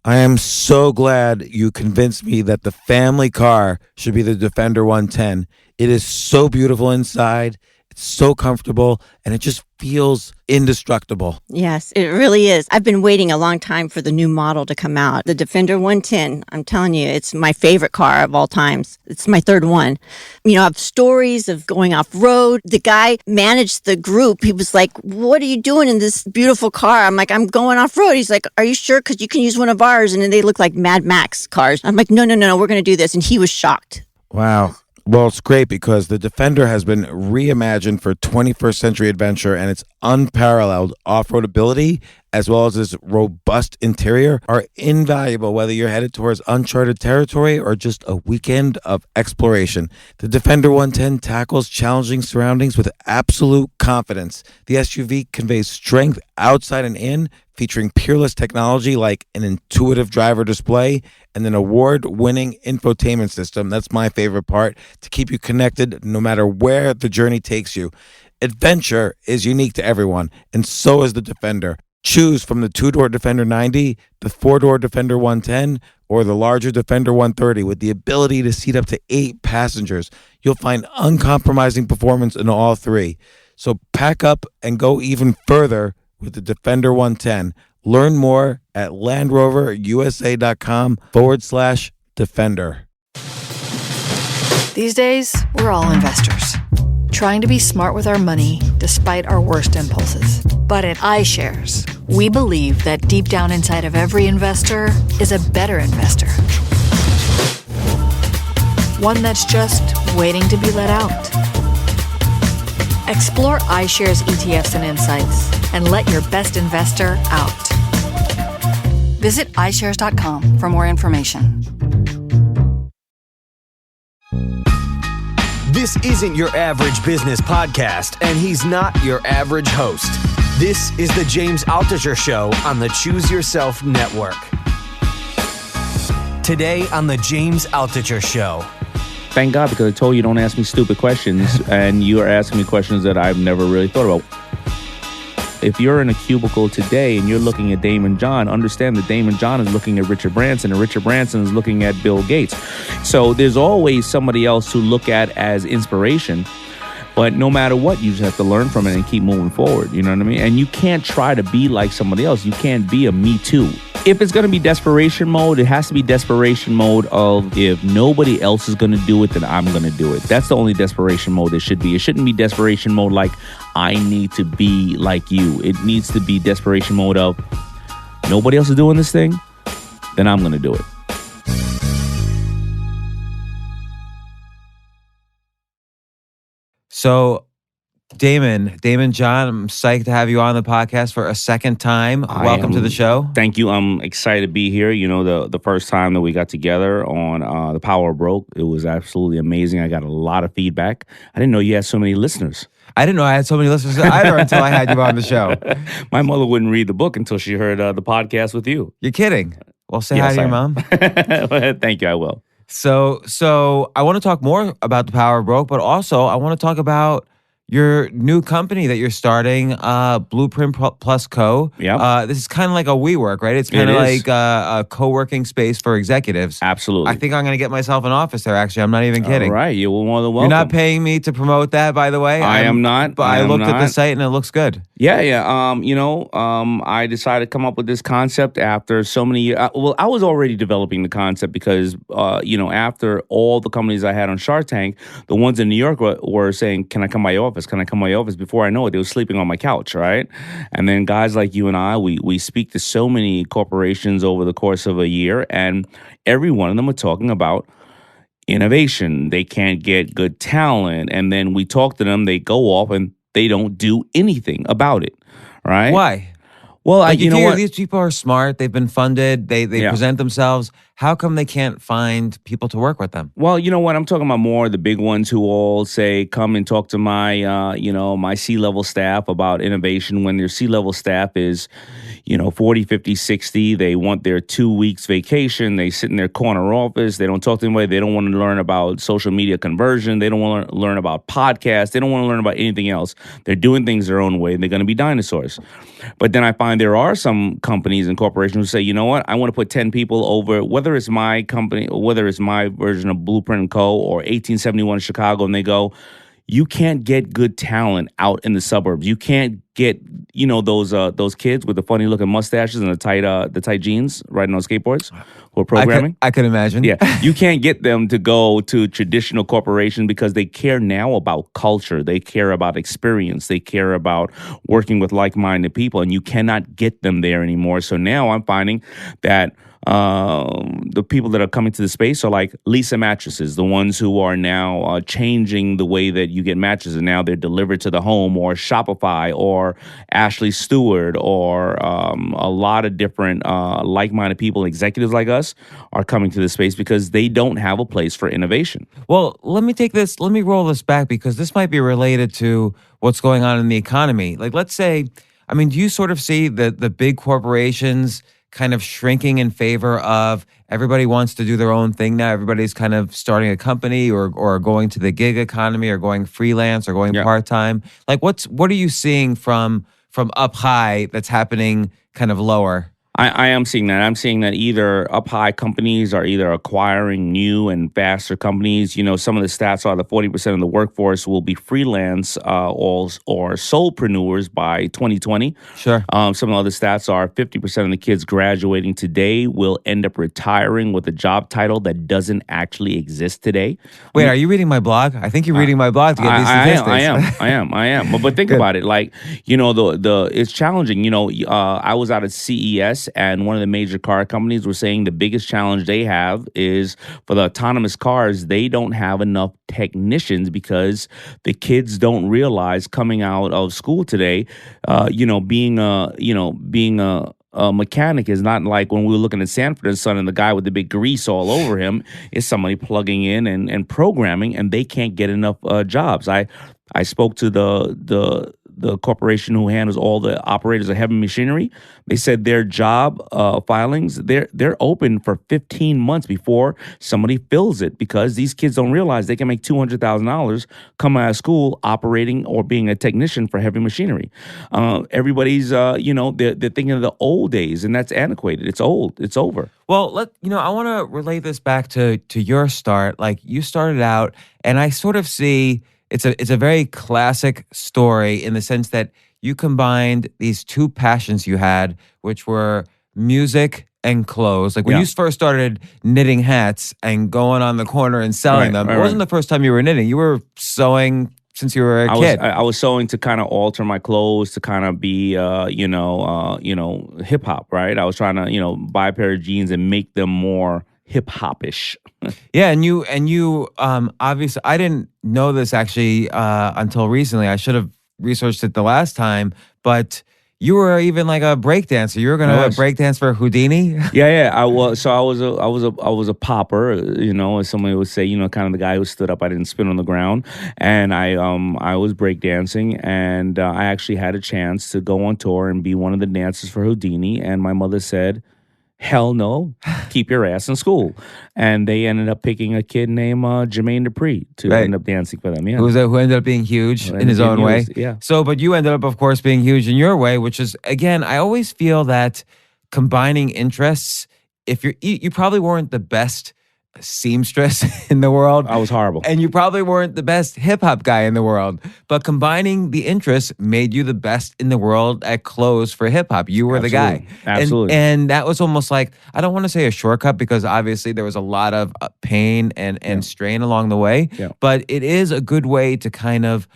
I am so glad you convinced me that the family car should be the Defender 110. It is so beautiful inside. It's so comfortable, and it just feels indestructible. Yes, it really is. I've been waiting a long time for the new model to come out. The Defender 110, I'm telling you, it's my favorite car of all times. It's my third one. You know, I have stories of going off-road. The guy managed the group. He was like, what are you doing in this beautiful car? I'm like, I'm going off-road. He's like, are you sure? Because you can use one of ours. And then they look like Mad Max cars. I'm like, no, we're going to do this. And he was shocked. Wow. Well, it's great because the Defender has been reimagined for 21st century adventure, and its unparalleled off-road ability, as well as its robust interior, are invaluable whether you're headed towards uncharted territory or just a weekend of exploration. The Defender 110 tackles challenging surroundings with absolute confidence. The SUV conveys strength outside and in, featuring peerless technology like an intuitive driver display and an award-winning infotainment system. That's my favorite part, to keep you connected no matter where the journey takes you. Adventure is unique to everyone, and so is the Defender. Choose from the two-door Defender 90, the four-door Defender 110, or the larger Defender 130 with the ability to seat up to 8 passengers. You'll find uncompromising performance in all three. So pack up and go even further with the Defender 110. Learn more at LandRoverUSA.com/Defender. These days, we're all investors, trying to be smart with our money despite our worst impulses. But at iShares, we believe that deep down inside of every investor is a better investor. One that's just waiting to be let out. Explore iShares ETFs and insights and let your best investor out. Visit iShares.com for more information. This isn't your average business podcast, and he's not your average host. This is the James Altucher Show on the Choose Yourself Network. Today on the James Altucher Show. Thank God, because I told you don't ask me stupid questions, and you are asking me questions that I've never really thought about. If you're in a cubicle today and you're looking at Daymond John, understand that Daymond John is looking at Richard Branson, and Richard Branson is looking at Bill Gates. So there's always somebody else to look at as inspiration. But no matter what, you just have to learn from it and keep moving forward. You know what I mean? And you can't try to be like somebody else. You can't be a me too. If it's going to be desperation mode, it has to be desperation mode of, if nobody else is going to do it, then I'm going to do it. That's the only desperation mode it should be. It shouldn't be desperation mode like, I need to be like you. It needs to be desperation mode of, nobody else is doing this thing, then I'm going to do it. So, Daymond John, I'm psyched to have you on the podcast for a second time. Welcome to the show. Thank you. I'm excited to be here. You know, the first time that we got together on The Power Broke, it was absolutely amazing. I got a lot of feedback. I didn't know you had so many listeners. I didn't know I had so many listeners either until I had you on the show. My mother wouldn't read the book until she heard the podcast with you. You're kidding. Well, say hi to your mom. Thank you, I will. So I want to talk more about The Power Broke, but also I want to talk about your new company that you're starting, Blueprint Plus Co. Yeah. This is kind of like a WeWork, right? It's kind of like a co-working space for executives. Absolutely. I think I'm going to get myself an office there, actually. I'm not even kidding. All right. You're more than welcome. You're not paying me to promote that, by the way. I am not. But I looked at the site and it looks good. Yeah. I decided to come up with this concept after so many years. Well, I was already developing the concept because, after all the companies I had on Shark Tank, the ones in New York were saying, can I come by your office? Can I come by your office? Before I know it, they were sleeping on my couch, right? And then guys like you and I, we speak to so many corporations over the course of a year, and every one of them are talking about innovation. They can't get good talent. And then we talk to them, they go off and they don't do anything about it, right? Why? Well, you know what? These people are smart. They've been funded. They present themselves. how come they can't find people to work with them? Well, you know what? I'm talking about more the big ones who all say, come and talk to my, my C-level staff about innovation when their C-level staff is, 40, 50, 60. They want their 2 weeks vacation. They sit in their corner office. They don't talk to anybody. They don't want to learn about social media conversion. They don't want to learn about podcasts. They don't want to learn about anything else. They're doing things their own way, and they're going to be dinosaurs. But then I find there are some companies and corporations who say, you know what? I want to put 10 people over, whether it's my company or whether it's my version of Blueprint & Co. or 1871 Chicago, and they go, you can't get good talent out in the suburbs. You can't get, those kids with the funny looking mustaches and the tight jeans riding on skateboards who are programming. I could imagine. Yeah, you can't get them to go to traditional corporations because they care now about culture. They care about experience. They care about working with like-minded people, and you cannot get them there anymore. So now I'm finding that the people that are coming to the space are like Lisa Mattresses, the ones who are now changing the way that you get mattresses. And now they're delivered to the home, or Shopify, or Ashley Stewart, or a lot of different like-minded people, executives like us, are coming to the space because they don't have a place for innovation. Well, let me roll this back because this might be related to what's going on in the economy. Like, let's say, do you sort of see the big corporations kind of shrinking in favor of everybody wants to do their own thing now? Everybody's kind of starting a company or going to the gig economy or going freelance or going part-time. Like, what are you seeing from up high that's happening kind of lower? I am seeing that. I'm seeing that either up high companies are either acquiring new and faster companies. Some of the stats are that 40% of the workforce will be freelance or solopreneurs by 2020. Sure. Some of the other stats are 50% of the kids graduating today will end up retiring with a job title that doesn't actually exist today. Wait, are you reading my blog? I think you're reading my blog to get these statistics. I am. But think about it. Like, it's challenging. I was out at CES, and one of the major car companies were saying the biggest challenge they have is for the autonomous cars. They don't have enough technicians because the kids don't realize coming out of school today, being a mechanic is not like when we were looking at Sanford and Son and the guy with the big grease all over him. Is somebody plugging in and programming, and they can't get enough jobs. I spoke to the corporation who handles all the operators of heavy machinery. They said their job filings, they're open for 15 months before somebody fills it because these kids don't realize they can make $200,000 coming out of school operating or being a technician for heavy machinery. Everybody's, they're thinking of the old days, and that's antiquated. It's old. It's over. Well, I want to relate this back to your start. Like, you started out, and I sort of see it's a very classic story in the sense that you combined these two passions you had, which were music and clothes. Like, when you first started knitting hats and going on the corner and selling them, it wasn't the first time you were knitting. You were sewing since you were a kid. I was sewing to kind of alter my clothes to kind of be, hip hop, right? I was trying to, buy a pair of jeans and make them more hip hop-ish. Yeah, and you obviously, I didn't know this actually until recently. I should have researched it the last time, but you were even like a breakdancer. You were going to breakdance for Houdini. Yeah. I was a popper, as somebody would say, kind of the guy who stood up. I didn't spin on the ground, and I was breakdancing, and I actually had a chance to go on tour and be one of the dancers for Houdini. And my mother said, hell no, keep your ass in school. And they ended up picking a kid named Jermaine Dupri to end up dancing for them. Yeah. Who ended up being huge in his own way. Yeah. So, but you ended up, of course, being huge in your way, which is, again, I always feel that combining interests, if you probably weren't the best seamstress in the world. I was horrible. And you probably weren't the best hip-hop guy in the world. But combining the interests made you the best in the world at clothes for hip-hop. You were the guy. Absolutely. And that was almost like, I don't want to say a shortcut because obviously there was a lot of pain and strain along the way. Yeah. But it is a good way to kind of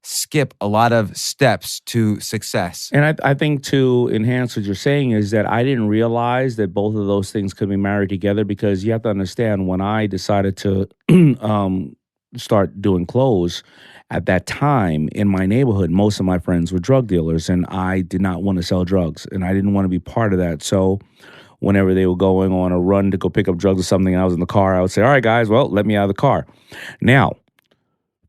skip a lot of steps to success. And I think to enhance what you're saying is that I didn't realize that both of those things could be married together, because you have to understand, when I decided to start doing clothes, at that time in my neighborhood, most of my friends were drug dealers, and I did not want to sell drugs, and I didn't want to be part of that. So whenever they were going on a run to go pick up drugs or something, and I was in the car, I would say, all right, guys, well, let me out of the car. Now,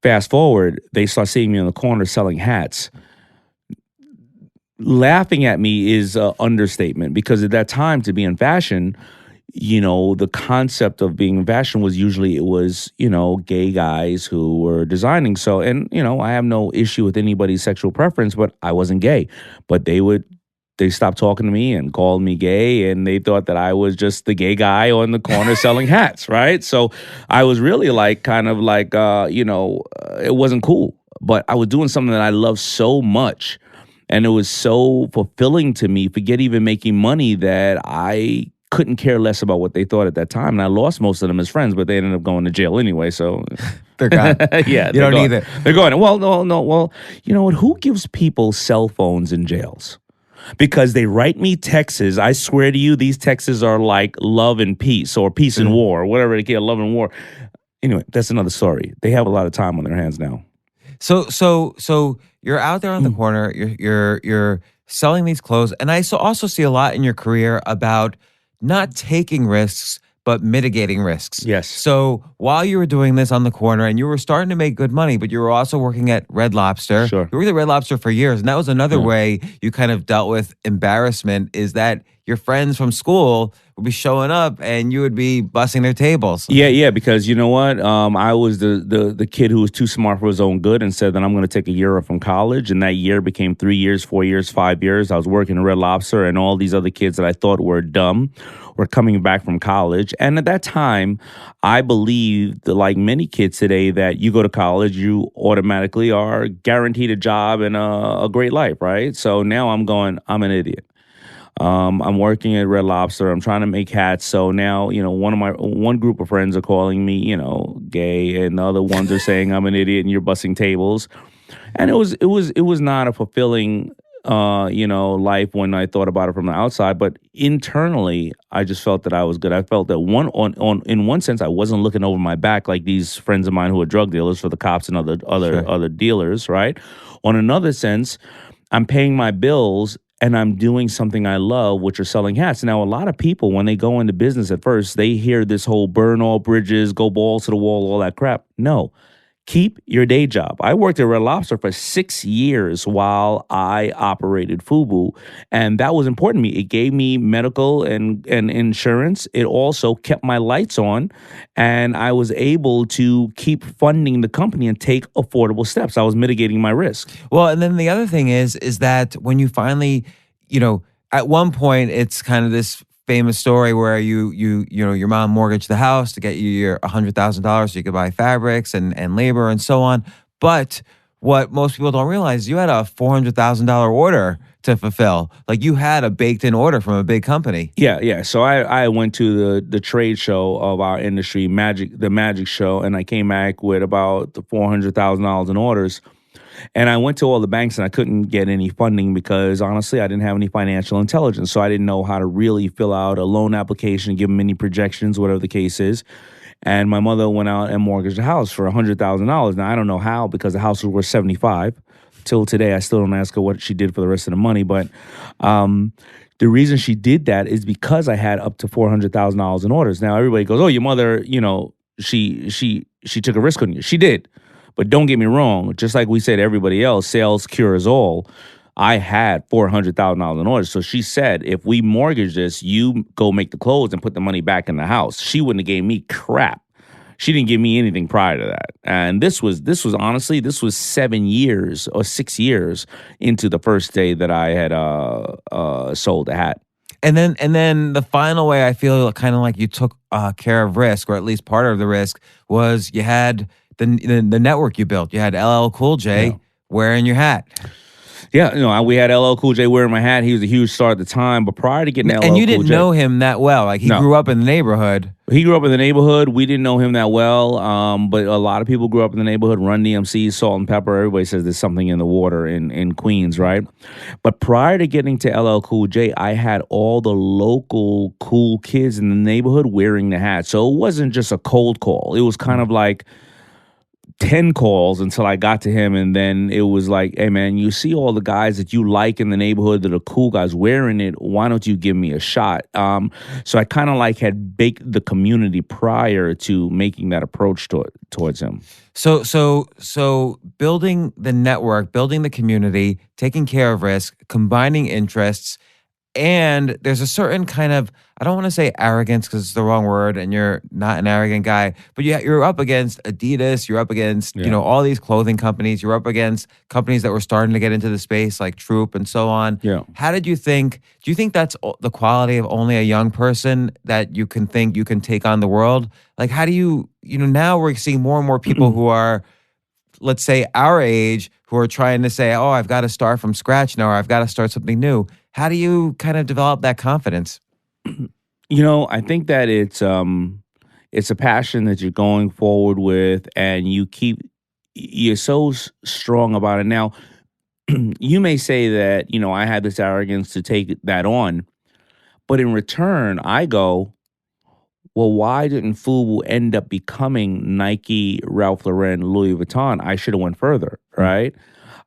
fast forward, they start seeing me on the corner selling hats. Laughing at me is an understatement, because at that time, to be in fashion, the concept of being in fashion was usually gay guys who were designing. So, and, I have no issue with anybody's sexual preference, but I wasn't gay. But they stopped talking to me and called me gay, and they thought that I was just the gay guy on the corner selling hats, right? So I was really it wasn't cool. But I was doing something that I love so much, and it was so fulfilling to me, forget even making money, that I couldn't care less about what they thought at that time. And I lost most of them as friends, but they ended up going to jail anyway, so... They're gone. Yeah, you don't need it. They're going, well, no. Well, you know what? Who gives people cell phones in jails? Because they write me texts. I swear to you, these texts are like love and peace, or peace and war, or whatever they get, love and war. Anyway, that's another story. They have a lot of time on their hands now. So you're out there on the corner. You're selling these clothes, and I also see a lot in your career about not taking risks, but mitigating risks. Yes. So while you were doing this on the corner and you were starting to make good money, but you were also working at Red Lobster. Sure. You worked at Red Lobster for years. And that was another way you kind of dealt with embarrassment, is that your friends from school would be showing up and you would be busting their tables. Yeah, because you know what? I was the kid who was too smart for his own good and said that I'm going to take a year off from college. And that year became 3 years, 4 years, 5 years. I was working at Red Lobster, and all these other kids that I thought were dumb were coming back from college. And at that time, I believed, like many kids today, that you go to college, you automatically are guaranteed a job and a great life, right? So now I'm an idiot. I'm working at Red Lobster. I'm trying to make hats. So now, one group of friends are calling me, gay, and the other ones are saying I'm an idiot and you're busting tables. And it was not a fulfilling, life when I thought about it from the outside. But internally, I just felt that I was good. I felt that in one sense, I wasn't looking over my back like these friends of mine who are drug dealers for the cops and other dealers, right? On another sense, I'm paying my bills, and I'm doing something I love, which are selling hats. Now, a lot of people, when they go into business at first, they hear this whole burn all bridges, go balls to the wall, all that crap. No. Keep your day job. I worked at Red Lobster for 6 years while I operated FUBU, and that was important to me. It gave me medical and insurance. It also kept my lights on, and I was able to keep funding the company and take affordable steps. I was mitigating my risk. Well, and then the other thing is that when you finally, at one point, it's kind of this famous story where your mom mortgaged the house to get you your $100,000 so you could buy fabrics and labor and so on. But what most people don't realize, you had a $400,000 order to fulfill. Like, you had a baked-in order from a big company. Yeah. So I went to the trade show of our industry, the Magic Show, and I came back with about $400,000 in orders. And I went to all the banks and I couldn't get any funding because, honestly, I didn't have any financial intelligence. So I didn't know how to really fill out a loan application, give them any projections, whatever the case is. And my mother went out and mortgaged a house for $100,000. Now, I don't know how, because the house was worth $75,000. Till today, I still don't ask her what she did for the rest of the money. But the reason she did that is because I had up to $400,000 in orders. Now, everybody goes, oh, your mother, she took a risk on you. She did. But don't get me wrong, just like we said, everybody else, sales cures all. I had $400,000 in orders. So she said, if we mortgage this, you go make the clothes and put the money back in the house. She wouldn't have gave me crap. She didn't give me anything prior to that. And this was honestly 7 years or 6 years into the first day that I had sold a hat. And then the final way I feel kind of like you took care of risk, or at least part of the risk, was you had the network you built. You had LL Cool J wearing your hat. Yeah, we had LL Cool J wearing my hat. He was a huge star at the time. But prior to getting LL Cool J... And you didn't know him that well. Like, he grew up in the neighborhood. He grew up in the neighborhood. We didn't know him that well. But a lot of people grew up in the neighborhood. Run DMC, Salt and Pepper. Everybody says there's something in the water in Queens, right? But prior to getting to LL Cool J, I had all the local cool kids in the neighborhood wearing the hat. So it wasn't just a cold call. It was kind of like 10 calls until I got to him. And then it was like, hey, man, you see all the guys that you like in the neighborhood that are cool guys wearing it. Why don't you give me a shot? So I kind of like had baked the community prior to making that approach towards him. So building the network, building the community, taking care of risk, combining interests, and there's a certain kind of, I don't want to say arrogance because it's the wrong word, and you're not an arrogant guy, but you're up against Adidas, you're up against, all these clothing companies, you're up against companies that were starting to get into the space like Troop and so on. Yeah. How did you think, do you think that's the quality of only a young person that you can think you can take on the world? Like, how do you, now we're seeing more and more people who are, let's say our age, who are trying to say, oh, I've got to start from scratch now, or I've got to start something new. How do you kind of develop that confidence? I think that it's a passion that you're going forward with, and you're so strong about it. Now, you may say that, I had this arrogance to take that on, but in return, I go, well, why didn't FUBU end up becoming Nike, Ralph Lauren, Louis Vuitton? I should have went further, right?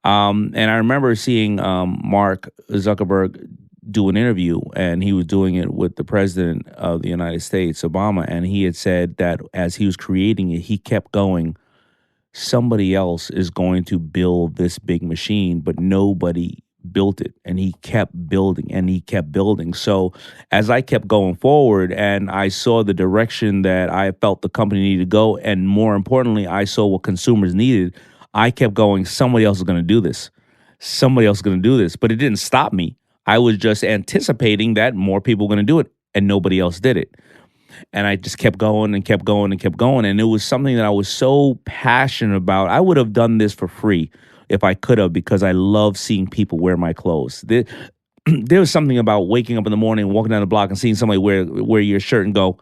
And I remember seeing Mark Zuckerberg do an interview, and he was doing it with the president of the United States, Obama, and he had said that as he was creating it, he kept going, somebody else is going to build this big machine, but nobody built it. And he kept building and he kept building. So as I kept going forward and I saw the direction that I felt the company needed to go, and more importantly, I saw what consumers needed, I kept going, somebody else is going to do this. Somebody else is going to do this. But it didn't stop me. I was just anticipating that more people were going to do it, and nobody else did it. And I just kept going and kept going and kept going. And it was something that I was so passionate about. I would have done this for free if I could have, because I love seeing people wear my clothes. There was something about waking up in the morning, walking down the block, and seeing somebody wear your shirt and go,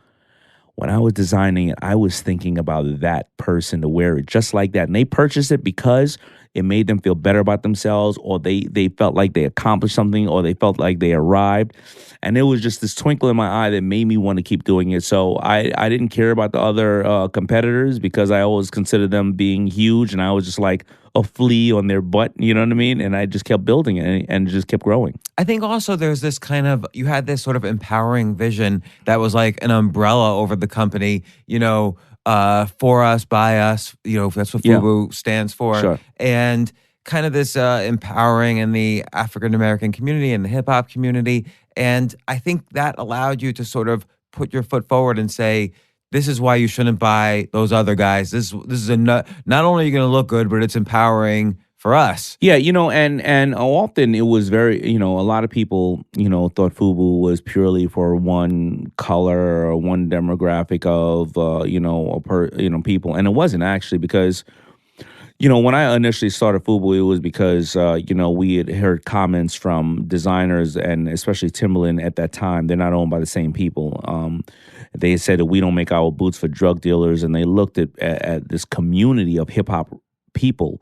when I was designing it, I was thinking about that person to wear it just like that. And they purchased it because it made them feel better about themselves, or they felt like they accomplished something, or they felt like they arrived. And it was just this twinkle in my eye that made me want to keep doing it. So I didn't care about the other competitors, because I always considered them being huge, and I was just like a flea on their butt, you know what I mean? And I just kept building it and just kept growing. I think also there's this kind of, you had this sort of empowering vision that was like an umbrella over the company, for us, by us, that's what FUBU stands for. Sure. And kind of this empowering in the African-American community and the hip hop community. And I think that allowed you to sort of put your foot forward and say, this is why you shouldn't buy those other guys. This is not only are you going to look good, but it's empowering for us. Yeah, and often it was very, a lot of people, thought FUBU was purely for one color or one demographic of, people. And it wasn't actually, because, when I initially started FUBU, it was because, we had heard comments from designers, and especially Timberland at that time. They're not owned by the same people. They said that we don't make our boots for drug dealers, and they looked at this community of hip hop people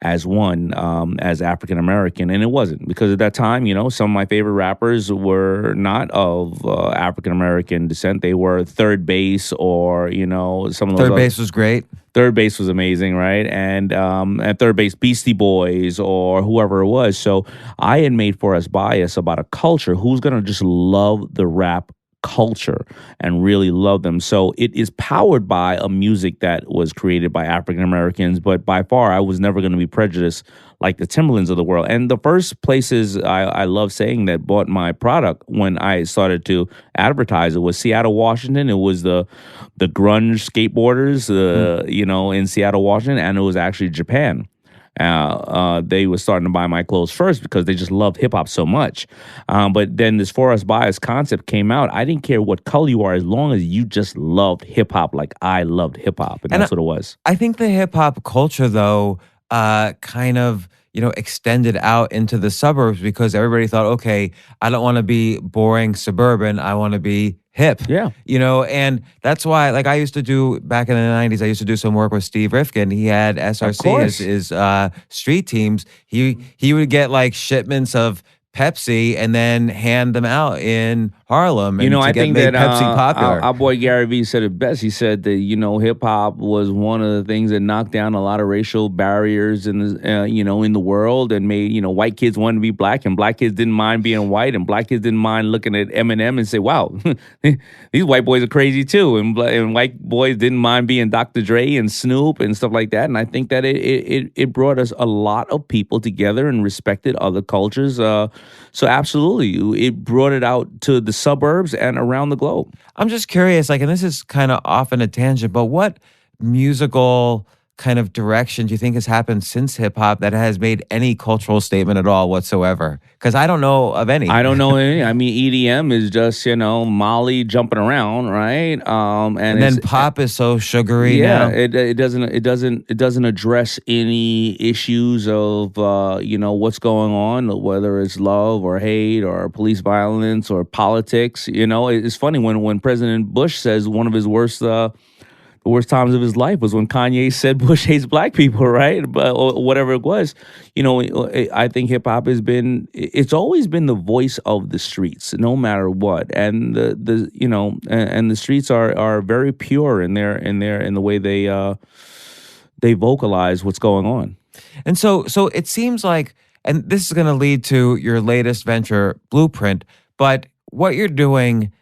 as one, as African American, and it wasn't, because at that time, some of my favorite rappers were not of African American descent. They were Third Base, or some of those. Third Base was great. Third Base was amazing, right? And at Third Base, Beastie Boys or whoever it was. So I had made for us bias about a culture who's gonna just love the rap culture and really love them. So it is powered by a music that was created by African Americans, but by far I was never going to be prejudiced like the Timberlands of the world. And the first places I love saying that bought my product when I started to advertise it was Seattle, Washington. It was the grunge skateboarders, in Seattle, Washington, and it was actually Japan. They were starting to buy my clothes first because they just loved hip hop so much. But then this For Us By Us concept came out. I didn't care what color you are, as long as you just loved hip hop like I loved hip hop. And that's what it was. I think the hip hop culture, though, kind of, extended out into the suburbs, because everybody thought, okay, I don't want to be boring suburban. I want to be hip. Yeah. And that's why, like, I used to do, back in the 90s, I used to do some work with Steve Rifkin. He had SRC as his street teams. He would get like shipments of Pepsi and then hand them out in Harlem You and know, to I get think made that Pepsi popular. our boy Gary Vee said it best. He said that, hip hop was one of the things that knocked down a lot of racial barriers in in the world, and made, white kids want to be black, and black kids didn't mind being white, and black kids didn't mind looking at Eminem and say, wow, these white boys are crazy too. And white boys didn't mind being Dr. Dre and Snoop and stuff like that. And I think that it brought us a lot of people together and respected other cultures. So absolutely, it brought it out to the suburbs and around the globe. I'm just curious, and this is kind of off in a tangent, but what musical kind of direction do you think has happened since hip hop that has made any cultural statement at all whatsoever? Because I don't know of any. I don't know any. I mean, EDM is just Molly jumping around, right? And then pop is so sugary yeah, now. it doesn't address any issues of what's going on, whether it's love or hate or police violence or politics. It's funny when President Bush says one of his the worst times of his life was when Kanye said Bush hates black people, right? But or whatever it was, I think hip hop it's always been the voice of the streets, no matter what. And the streets are very pure in the way they vocalize what's going on. And so it seems like, and this is going to lead to your latest venture, Blueprint, but what you're doing,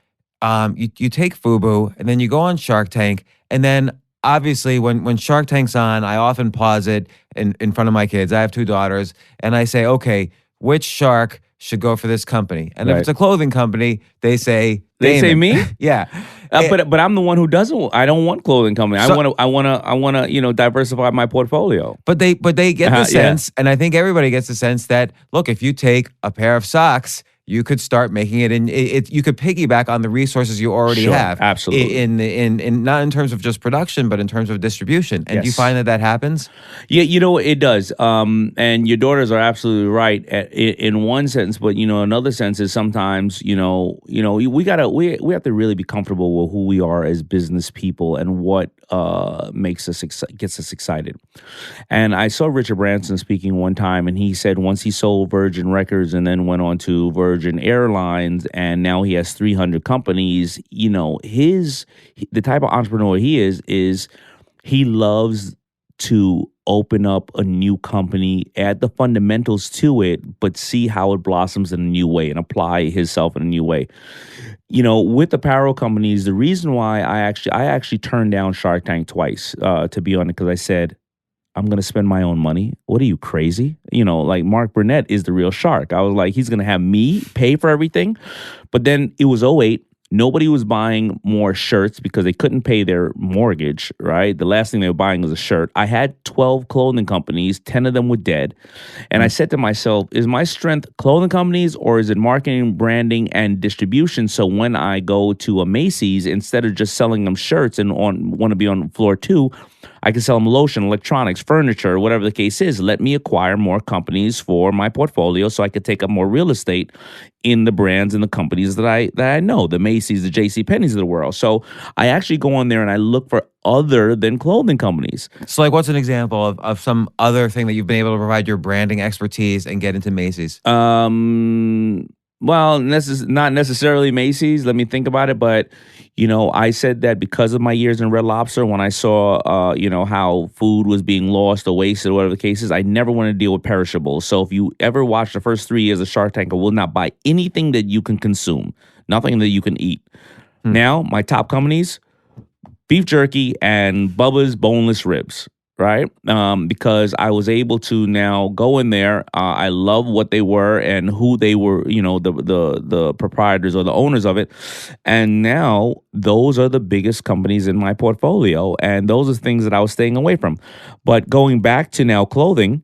you take FUBU and then you go on Shark Tank. And then obviously when Shark Tank's on, I often pause it in front of my kids. I have 2 daughters, and I say, okay, which shark should go for this company? And if it's a clothing company, they say They say Daymond. me? Yeah. But I'm the one who doesn't. I don't want clothing company. I want to diversify my portfolio. But they get the Yeah. sense, and I think everybody gets the sense that, look, if you take a pair of socks, you could start making it, and you could piggyback on the resources you already Sure, have. absolutely. In not in terms of just production, but in terms of distribution. And do you Yes. find that happens? Yeah, it does. And your daughters are absolutely right in one sense, but another sense is sometimes we have to really be comfortable with who we are as business people and what gets us excited. And I saw Richard Branson speaking one time, and he said once he sold Virgin Records and then went on to Virgin Airlines, and now he has 300 companies. The type of entrepreneur he is he loves to open up a new company, add the fundamentals to it, but see how it blossoms in a new way and apply himself in a new way. With apparel companies, the reason why I actually turned down Shark Tank twice, to be honest, because I said, I'm going to spend my own money. What are you, crazy? Like Mark Burnett is the real shark. I was like, he's going to have me pay for everything. But then it was 2008. Nobody was buying more shirts because they couldn't pay their mortgage, right? The last thing they were buying was a shirt. I had 12 clothing companies. 10 of them were dead. And I said to myself, is my strength clothing companies, or is it marketing, branding, and distribution? So when I go to a Macy's, instead of just selling them shirts and want to be on floor 2, I can sell them lotion, electronics, furniture, whatever the case is. Let me acquire more companies for my portfolio so I could take up more real estate in the brands and the companies that I know, the Macy's, the JCPenney's of the world. So I actually go on there and I look for other than clothing companies. So what's an example of some other thing that you've been able to provide your branding expertise and get into Macy's? Well, not necessarily Macy's. Let me think about it. But, I said that because of my years in Red Lobster, when I saw, how food was being lost or wasted or whatever the case is, I never want to deal with perishables. So if you ever watch the first 3 years of Shark Tank, I will not buy anything that you can consume, nothing that you can eat. Now, my top companies, beef jerky and Bubba's boneless ribs. Right? Because I was able to now go in there. I love what they were and who they were, the proprietors or the owners of it. And now those are the biggest companies in my portfolio. And those are things that I was staying away from. But going back to now clothing,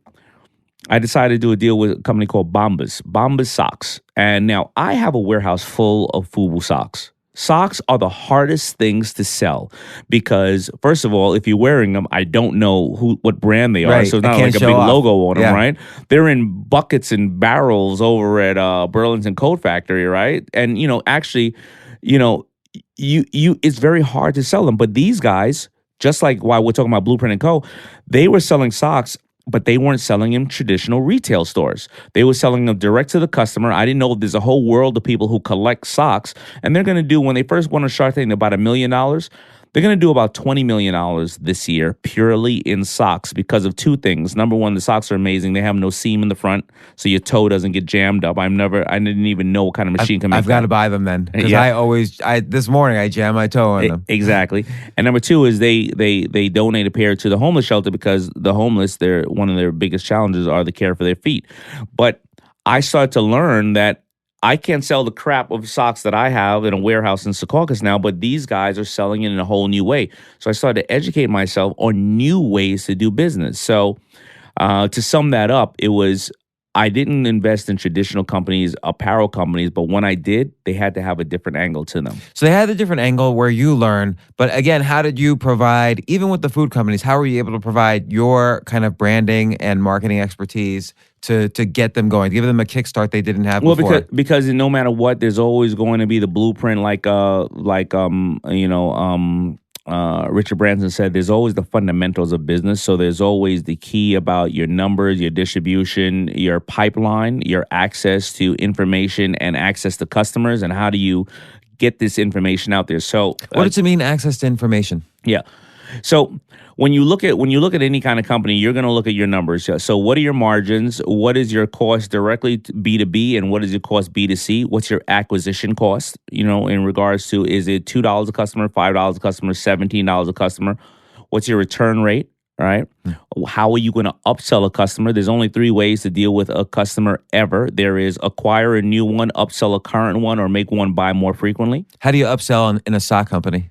I decided to do a deal with a company called Bombas Socks. And now I have a warehouse full of FUBU socks. Socks are the hardest things to sell because, first of all, if you're wearing them, I don't know what brand they are. Right. So it's I not can't like a show big off. logo on them, Yeah. right? They're in buckets and barrels over at Burlington Coat Factory, right? And, actually, it's very hard to sell them. But these guys, just like while we're talking about Blueprint & Co., they were selling socks but they weren't selling in traditional retail stores. They were selling them direct to the customer. I didn't know there's a whole world of people who collect socks, and they're going to do, when they first went on Shark Tank, about $1 million. They're going to do about $20 million this year purely in socks because of two things. Number one, the socks are amazing. They have no seam in the front, so your toe doesn't get jammed up. I didn't even know what kind of machine can make I've got that. to buy them then, because Yeah. this morning I jammed my toe on them. Exactly. And number two is they donate a pair to the homeless shelter, because the homeless, one of their biggest challenges are the care for their feet. But I started to learn that I can't sell the crap of socks that I have in a warehouse in Secaucus now, but these guys are selling it in a whole new way. So I started to educate myself on new ways to do business. So to sum that up, I didn't invest in traditional companies, apparel companies, but when I did, they had to have a different angle to them. So they had a different angle where you learn, but again, how did you provide, even with the food companies, how were you able to provide your kind of branding and marketing expertise to get them going, to give them a kickstart they didn't have before? Well, because no matter what, there's always going to be the blueprint, Richard Branson said, there's always the fundamentals of business. So there's always the key about your numbers, your distribution, your pipeline, your access to information and access to customers, and how do you get this information out there. So what does it mean, access to information? Yeah. So when you look at any kind of company, you're going to look at your numbers. So what are your margins? What is your cost directly to B2B, and what is your cost B2C? What's your acquisition cost? In regards to, is it $2 a customer, $5 a customer, $17 a customer? What's your return rate? Right? How are you going to upsell a customer? There's only 3 ways to deal with a customer ever. There is acquire a new one, upsell a current one, or make one buy more frequently. How do you upsell in a sock company?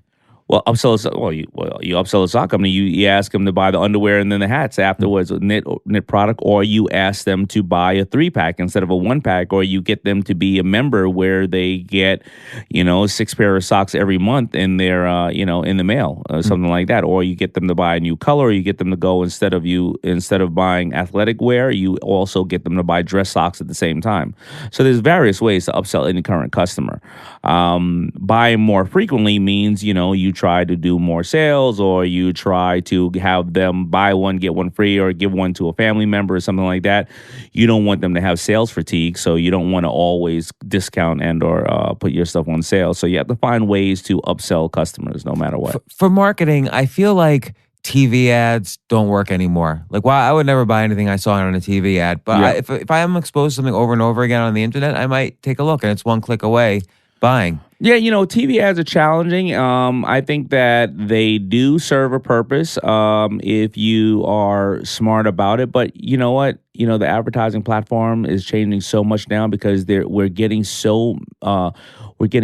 Well, you upsell a sock company. You ask them to buy the underwear and then the hats afterwards, knit product, or you ask them to buy a 3-pack instead of a 1-pack, or you get them to be a member where they get, 6 pair of socks every month in their, in the mail, or something like that, or you get them to buy a new color, or you get them to go instead of buying athletic wear, you also get them to buy dress socks at the same time. So there's various ways to upsell any current customer. Buying more frequently means, you try to do more sales, or you try to have them buy one, get one free, or give one to a family member or something like that. You don't want them to have sales fatigue, so you don't want to always discount and or put your stuff on sale. So you have to find ways to upsell customers no matter what. For marketing, I feel like TV ads don't work anymore. Like, I would never buy anything I saw on a TV ad, but if I am exposed to something over and over again on the internet, I might take a look, and it's one click away buying. Yeah, TV ads are challenging. I think that they do serve a purpose if you are smart about it. But you know what? The advertising platform is changing so much now because we're getting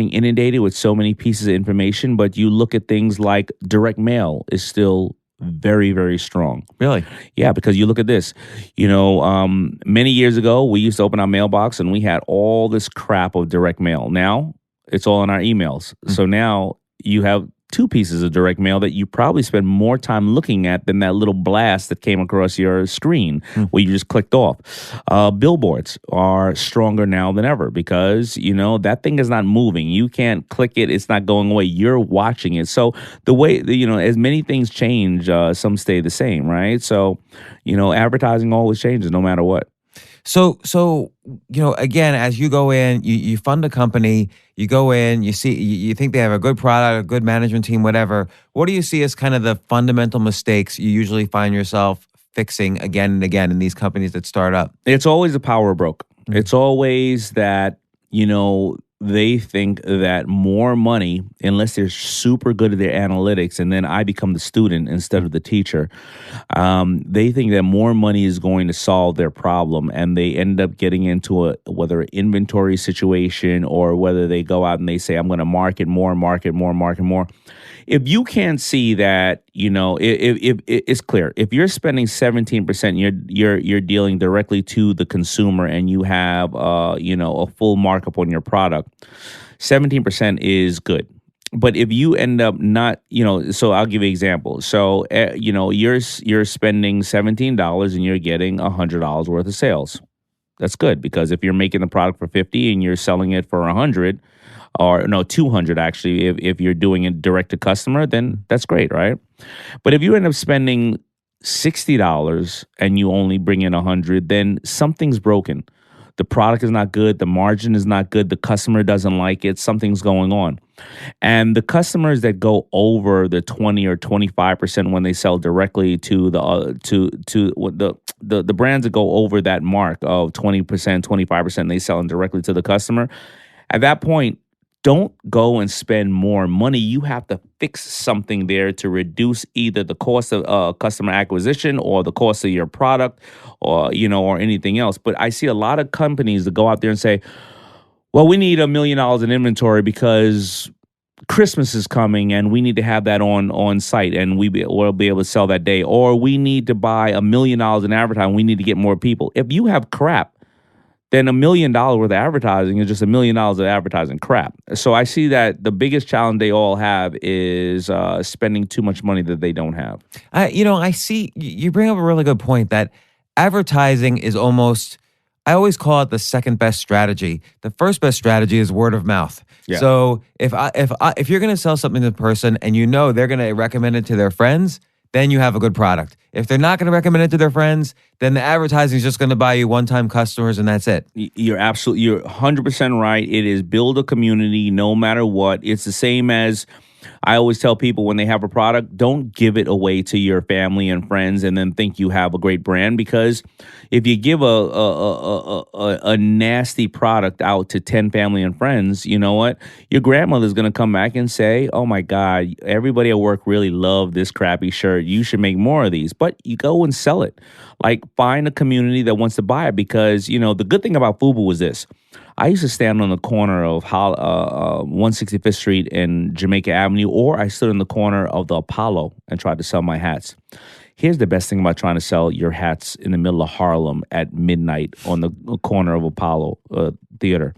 inundated with so many pieces of information. But you look at things like direct mail is still very, very strong. Really? Yeah, because you look at this, many years ago, we used to open our mailbox and we had all this crap of direct mail. Now it's all in our emails. So now you have 2 pieces of direct mail that you probably spend more time looking at than that little blast that came across your screen where you just clicked off. Billboards are stronger now than ever because, that thing is not moving. You can't click it. It's not going away. You're watching it. So the way, as many things change, some stay the same, right? So, advertising always changes no matter what. So again, as you go in, you fund a company, you go in, you see, you think they have a good product, a good management team, whatever. What do you see as kind of the fundamental mistakes you usually find yourself fixing again and again in these companies that start up? It's always a power broke. It's always that, they think that more money, unless they're super good at their analytics, and then I become the student instead of the teacher, they think that more money is going to solve their problem, and they end up getting into whether an inventory situation or whether they go out and they say, I'm going to market more. If you can't see that, if it's clear, if you're spending 17%, you're dealing directly to the consumer, and you have a full markup on your product, 17% is good. But if you end up not, so I'll give you an example. So you're spending $17 and you're getting $100 worth of sales. That's good, because if you're making the product for $50 and you're selling it for $100. Or no, $200 actually, if you're doing it direct to customer, then that's great, right? But if you end up spending $60 and you only bring in 100, then something's broken. The product is not good. The margin is not good. The customer doesn't like it. Something's going on. And the customers that go over the 20 or 25% when they sell directly to the brands that go over that mark of 20%, 25%, they sell them directly to the customer. At that point, don't go and spend more money. You have to fix something there to reduce either the cost of customer acquisition or the cost of your product or anything else. But I see a lot of companies that go out there and say, well, we need $1 million in inventory because Christmas is coming and we need to have that on site and we'll be able to sell that day. Or we need to buy $1 million in advertising. We need to get more people. If you have crap, then $1 million worth of advertising is just $1 million of advertising crap. So I see that the biggest challenge they all have is spending too much money that they don't have. I see you bring up a really good point that advertising is almost, I always call it the second best strategy. The first best strategy is word of mouth. Yeah. So if you're going to sell something to the person and they're going to recommend it to their friends, then you have a good product. If they're not going to recommend it to their friends, then the advertising is just going to buy you one-time customers and that's it. You're 100% right. It is build a community no matter what. It's the same as I always tell people when they have a product, don't give it away to your family and friends and then think you have a great brand, because if you give a nasty product out to 10 family and friends, you know what? Your grandmother's going to come back and say, oh my God, everybody at work really loved this crappy shirt. You should make more of these. But you go and sell it. Like, find a community that wants to buy it, because, the good thing about FUBU was this. I used to stand on the corner of 165th Street and Jamaica Avenue, or I stood in the corner of the Apollo and tried to sell my hats. Here's the best thing about trying to sell your hats in the middle of Harlem at midnight on the corner of Apollo Theater.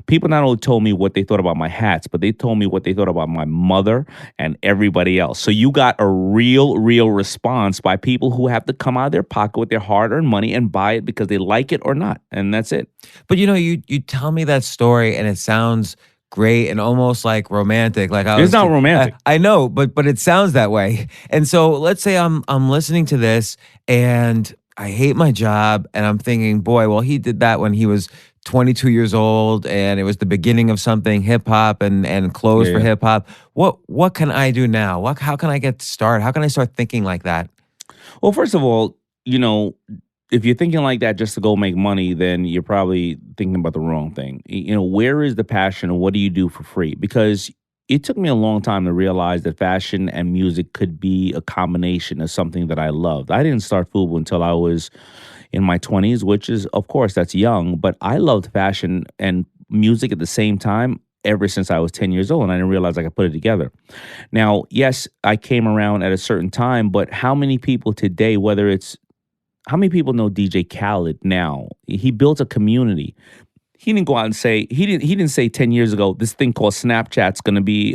People not only told me what they thought about my hats, but they told me what they thought about my mother and everybody else. So you got a real response by people who have to come out of their pocket with their hard-earned money and buy it because they like it or not, and that's it. But you tell me that story and it sounds great and almost like romantic. Like it's not romantic. I know, but it sounds that way. And so let's say I'm listening to this and I hate my job and I'm thinking, boy, well, he did that when he was 22 years old and it was the beginning of something hip hop and clothes for hip hop. What can I do now? How can I get started? How can I start thinking like that? Well, first of all, if you're thinking like that just to go make money, then you're probably thinking about the wrong thing. Where is the passion and what do you do for free? Because it took me a long time to realize that fashion and music could be a combination of something that I loved. I didn't start FUBU until I was in my 20s, which is, of course, that's young. But I loved fashion and music at the same time ever since I was 10 years old, and I didn't realize I could put it together. Now, yes, I came around at a certain time, but how many people today, how many people know DJ Khaled now? He built a community. He didn't go out and say, he didn't say 10 years ago, this thing called Snapchat's going to be,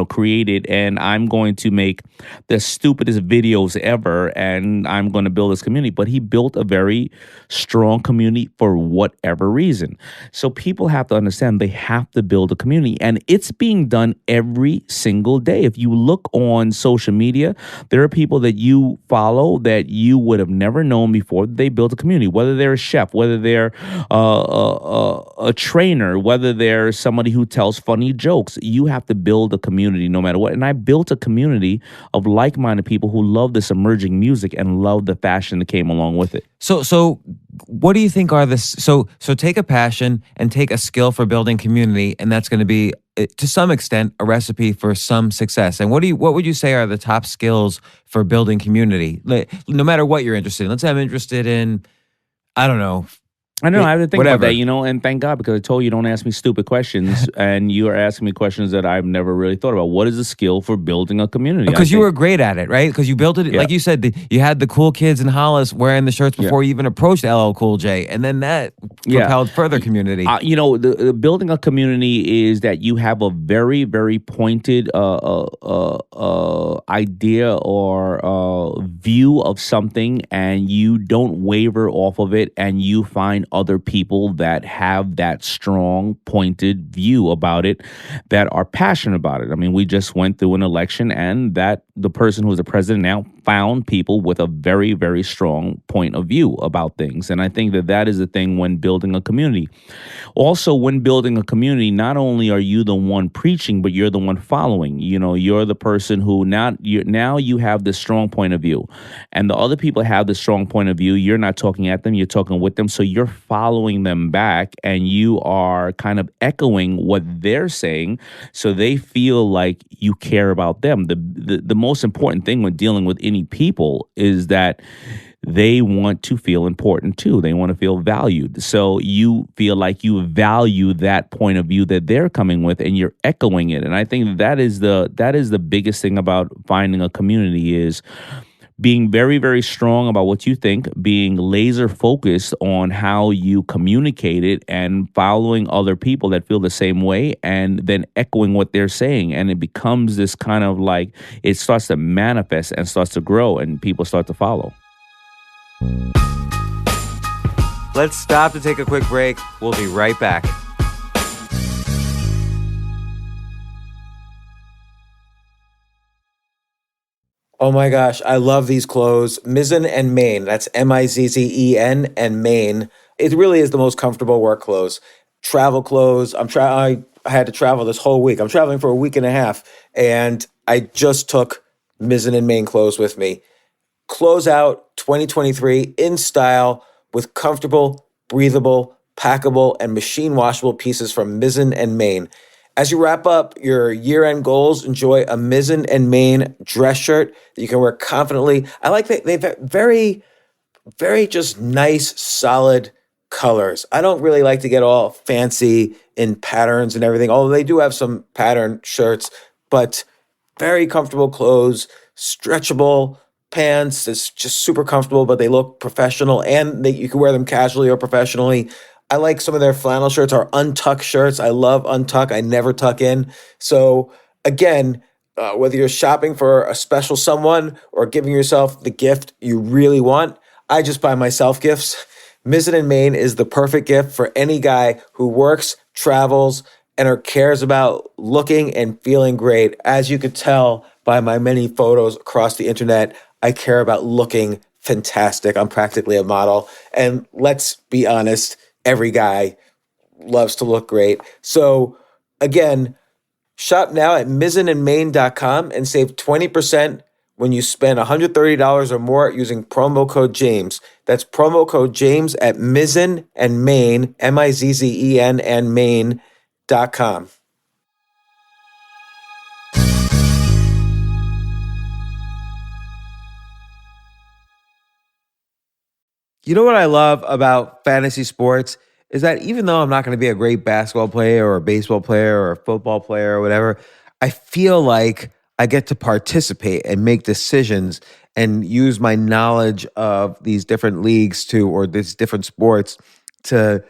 created and I'm going to make the stupidest videos ever and I'm going to build this community. But he built a very strong community for whatever reason. So people have to understand they have to build a community, and it's being done every single day. If you look on social media, there are people that you follow that you would have never known before. They built a community, whether they're a chef, whether they're a trainer, whether they're somebody who tells funny jokes. You have to build a community no matter what. And I built a community of like-minded people who love this emerging music and love the fashion that came along with it. So what do you think are so take a passion and take a skill for building community, and that's going to be, to some extent, a recipe for some success. And what would you say are the top skills for building community? No matter what you're interested in. Let's say I'm interested in, I don't know, I know. I have to think whatever. about that, and thank God, because I told you don't ask me stupid questions, and you are asking me questions that I've never really thought about. What is the skill for building a community? Because you were great at it, right? Because you built it, like you said, you had the cool kids in Hollis wearing the shirts before you even approached LL Cool J, and then that propelled further community. The building a community is that you have a very, very pointed idea or view of something, and you don't waver off of it, and you find other people that have that strong, pointed view about it, that are passionate about it. I mean, we just went through an election, and that the person who's the president now found people with a very, very strong point of view about things. And I think that that is the thing when building a community. Also, when building a community, not only are you the one preaching, but you're the one following. You know, you're the person who now you have this strong point of view, and the other people have this strong point of view. You're not talking at them, you're talking with them. So you're following them back, and you are kind of echoing what they're saying, so they feel like you care about them. The most important thing when dealing with any people is that they want to feel important too. They want to feel valued. So you feel like you value that point of view that they're coming with, and you're echoing it. And I think that is the biggest thing about finding a community, is being very, very strong about what you think, being laser focused on how you communicate it, and following other people that feel the same way, and then echoing what they're saying. And it becomes this kind of like, it starts to manifest and starts to grow, and people start to follow. Let's stop to take a quick break. We'll be right back. Oh my gosh, I love these clothes. Mizzen and Main. That's Mizzen and Main. It really is the most comfortable work clothes. Travel clothes. I had to travel this whole week. I'm traveling for a week and a half, and I just took Mizzen and Main clothes with me. Close out 2023 in style with comfortable, breathable, packable, and machine washable pieces from Mizzen and Main. As you wrap up your year-end goals, enjoy a Mizzen and Main dress shirt that you can wear confidently. I like that they've very, very just nice, solid colors. I don't really like to get all fancy in patterns and everything, although they do have some pattern shirts, but very comfortable clothes, stretchable pants. It's just super comfortable, but they look professional, and you can wear them casually or professionally. I like some of their flannel shirts or untuck shirts. I love untuck. I never tuck in. So again, whether you're shopping for a special someone or giving yourself the gift you really want, I just buy myself gifts. Mizzen and Main is the perfect gift for any guy who works, travels, and cares about looking and feeling great. As you could tell by my many photos across the internet, I care about looking fantastic. I'm practically a model. And let's be honest, every guy loves to look great. So again, shop now at mizzenandmain.com and save 20% when you spend $130 or more using promo code James. That's promo code James at Mizzen and Main, Mizzen and Main.com. You know what I love about fantasy sports is that even though I'm not going to be a great basketball player or a baseball player or a football player or whatever, I feel like I get to participate and make decisions and use my knowledge of these different leagues or these different sports to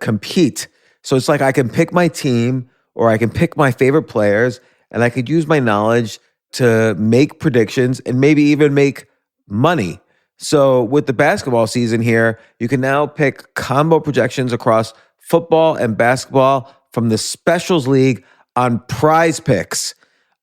compete. So it's like I can pick my team or I can pick my favorite players, and I could use my knowledge to make predictions and maybe even make money. So with the basketball season here, you can now pick combo projections across football and basketball from the Specials League on Prize Picks.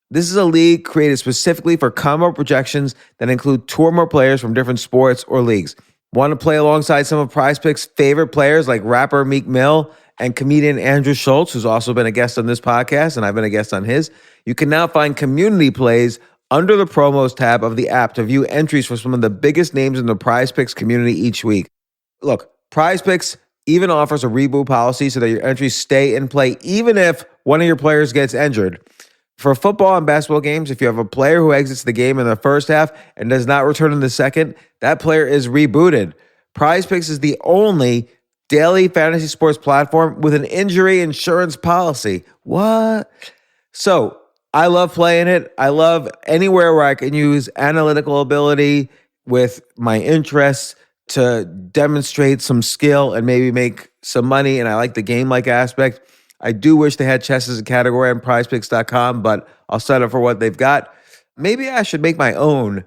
This is a league created specifically for combo projections that include two or more players from different sports or leagues. Want to play alongside some of Prize Picks' favorite players like rapper Meek Mill and comedian Andrew Schultz, who's also been a guest on this podcast, and I've been a guest on his? You can now find community plays under the promos tab of the app to view entries for some of the biggest names in the Prize Picks community each week. Look, Prize Picks even offers a reboot policy so that your entries stay in play even if one of your players gets injured. For football and basketball games, if you have a player who exits the game in the first half and does not return in the second, that player is rebooted. Prize Picks is the only daily fantasy sports platform with an injury insurance policy. What? So, I love playing it. I love anywhere where I can use analytical ability with my interests to demonstrate some skill and maybe make some money. And I like the game-like aspect. I do wish they had chess as a category on prizepicks.com, but I'll settle for what they've got. Maybe I should make my own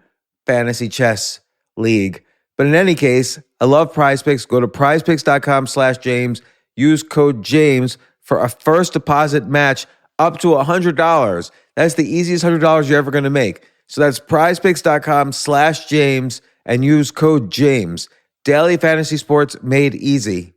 fantasy chess league. But in any case, I love Prize Picks. Go to prizepicks.com/James. Use code James for a first deposit match up to $100. That's the easiest $100 you're ever going to make. So that's prizepicks.com/James and use code James. Daily fantasy sports made easy.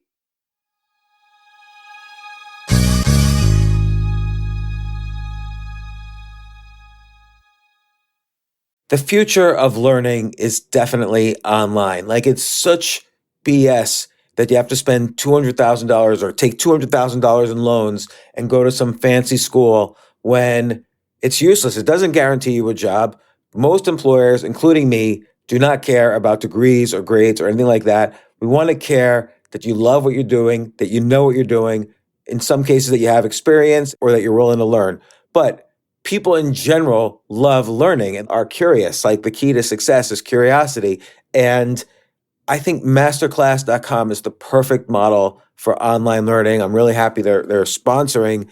The future of learning is definitely online. Like, it's such BS that you have to spend $200,000 or take $200,000 in loans and go to some fancy school when it's useless. It doesn't guarantee you a job. Most employers, including me, do not care about degrees or grades or anything like that. We want to care that you love what you're doing, that you know what you're doing, in some cases that you have experience or that you're willing to learn. But people in general love learning and are curious. Like, the key to success is curiosity. And I think masterclass.com is the perfect model for online learning. I'm really happy they're sponsoring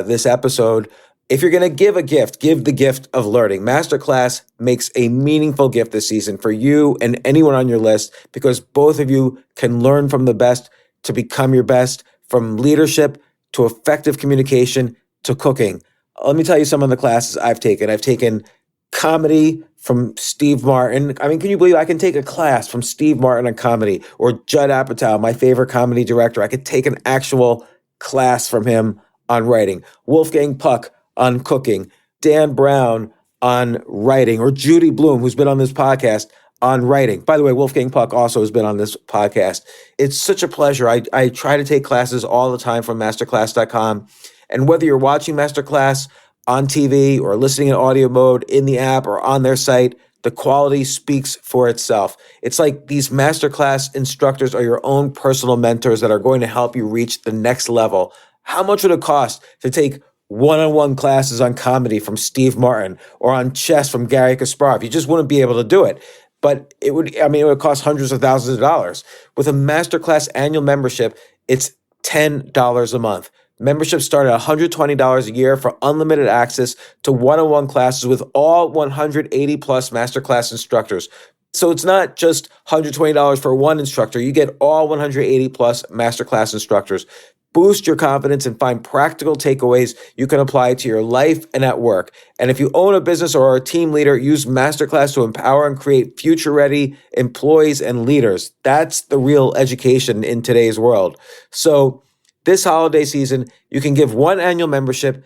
this episode. If you're going to give a gift, give the gift of learning. Masterclass makes a meaningful gift this season for you and anyone on your list, because both of you can learn from the best to become your best, from leadership to effective communication to cooking. Let me tell you some of the classes I've taken. I've taken comedy from Steve Martin. I mean, can you believe I can take a class from Steve Martin on comedy, or Judd Apatow, my favorite comedy director? I could take an actual class from him on writing. Wolfgang Puck on cooking. Dan Brown on writing, or Judy Bloom, who's been on this podcast, on writing. By the way, Wolfgang Puck also has been on this podcast. It's such a pleasure. I try to take classes all the time from masterclass.com. And whether you're watching Masterclass on TV or listening in audio mode in the app or on their site, the quality speaks for itself. It's like these Masterclass instructors are your own personal mentors that are going to help you reach the next level. How much would it cost to take one-on-one classes on comedy from Steve Martin or on chess from Gary Kasparov? You just wouldn't be able to do it. But it would cost hundreds of thousands of dollars. With a Masterclass annual membership, it's $10 a month. Memberships start at $120 a year for unlimited access to one-on-one classes with all 180 plus Masterclass instructors. So it's not just $120 for one instructor. You get all 180 plus Masterclass instructors. Boost your confidence and find practical takeaways you can apply to your life and at work. And if you own a business or are a team leader, use Masterclass to empower and create future-ready employees and leaders. That's the real education in today's world. So this holiday season, you can give one annual membership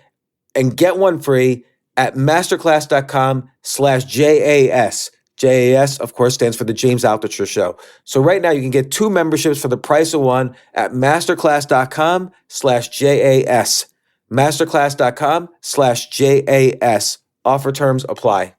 and get one free at masterclass.com/JAS. JAS, of course, stands for the James Altucher Show. So right now you can get two memberships for the price of one at masterclass.com/JAS. Masterclass.com/JAS. Offer terms apply.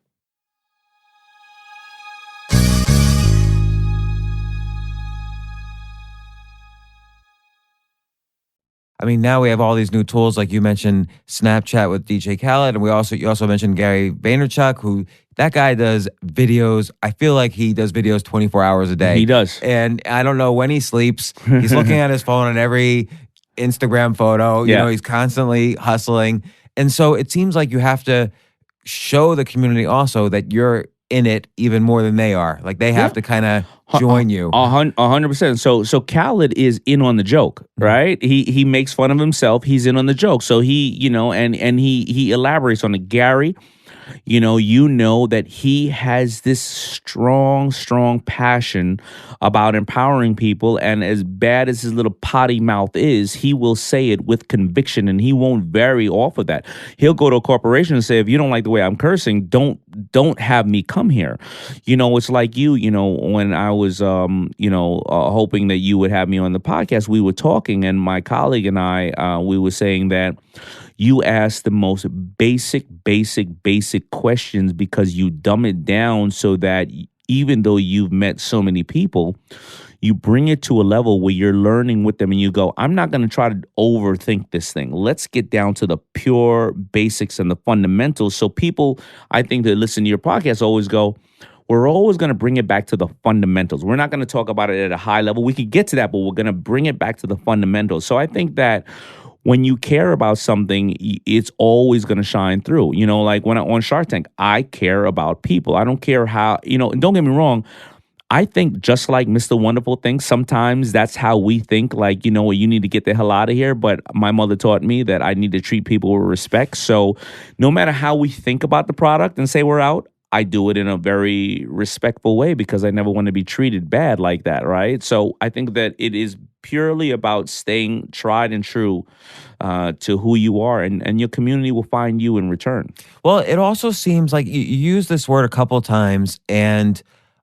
I mean, now we have all these new tools, like you mentioned, Snapchat with DJ Khaled, and you also mentioned Gary Vaynerchuk, who that guy does videos. I feel like he does videos 24 hours a day. He does. And I don't know when he sleeps. He's looking at his phone on every Instagram photo. You know, he's constantly hustling. And so it seems like you have to show the community also that you're in it even more than they are. Like, they have to kind of join you. 100%. So Khaled is in on the joke, right? He makes fun of himself. He's in on the joke. So he, and he elaborates on it. Gary, you know that he has this strong passion about empowering people. And as bad as his little potty mouth is, he will say it with conviction, and he won't vary off of that. He'll go to a corporation and say, if you don't like the way I'm cursing, don't have me come here. It's like when I was, hoping that you would have me on the podcast, we were talking, and my colleague and I, we were saying that you ask the most basic questions because you dumb it down so that even though you've met so many people, you bring it to a level where you're learning with them and you go, I'm not going to try to overthink this thing. Let's get down to the pure basics and the fundamentals. So people, I think, that listen to your podcast always go, we're always going to bring it back to the fundamentals. We're not going to talk about it at a high level. We could get to that, but we're going to bring it back to the fundamentals. So I think that when you care about something, it's always going to shine through. Like when on Shark Tank, I care about people. I don't care how, and don't get me wrong, I think just like Mr. Wonderful thinks, sometimes that's how we think, like, you need to get the hell out of here. But my mother taught me that I need to treat people with respect. So no matter how we think about the product and say we're out, I do it in a very respectful way because I never want to be treated bad like that, right? So I think that it is purely about staying tried and true to who you are, and your community will find you in return. Well, it also seems like you use this word a couple of times, and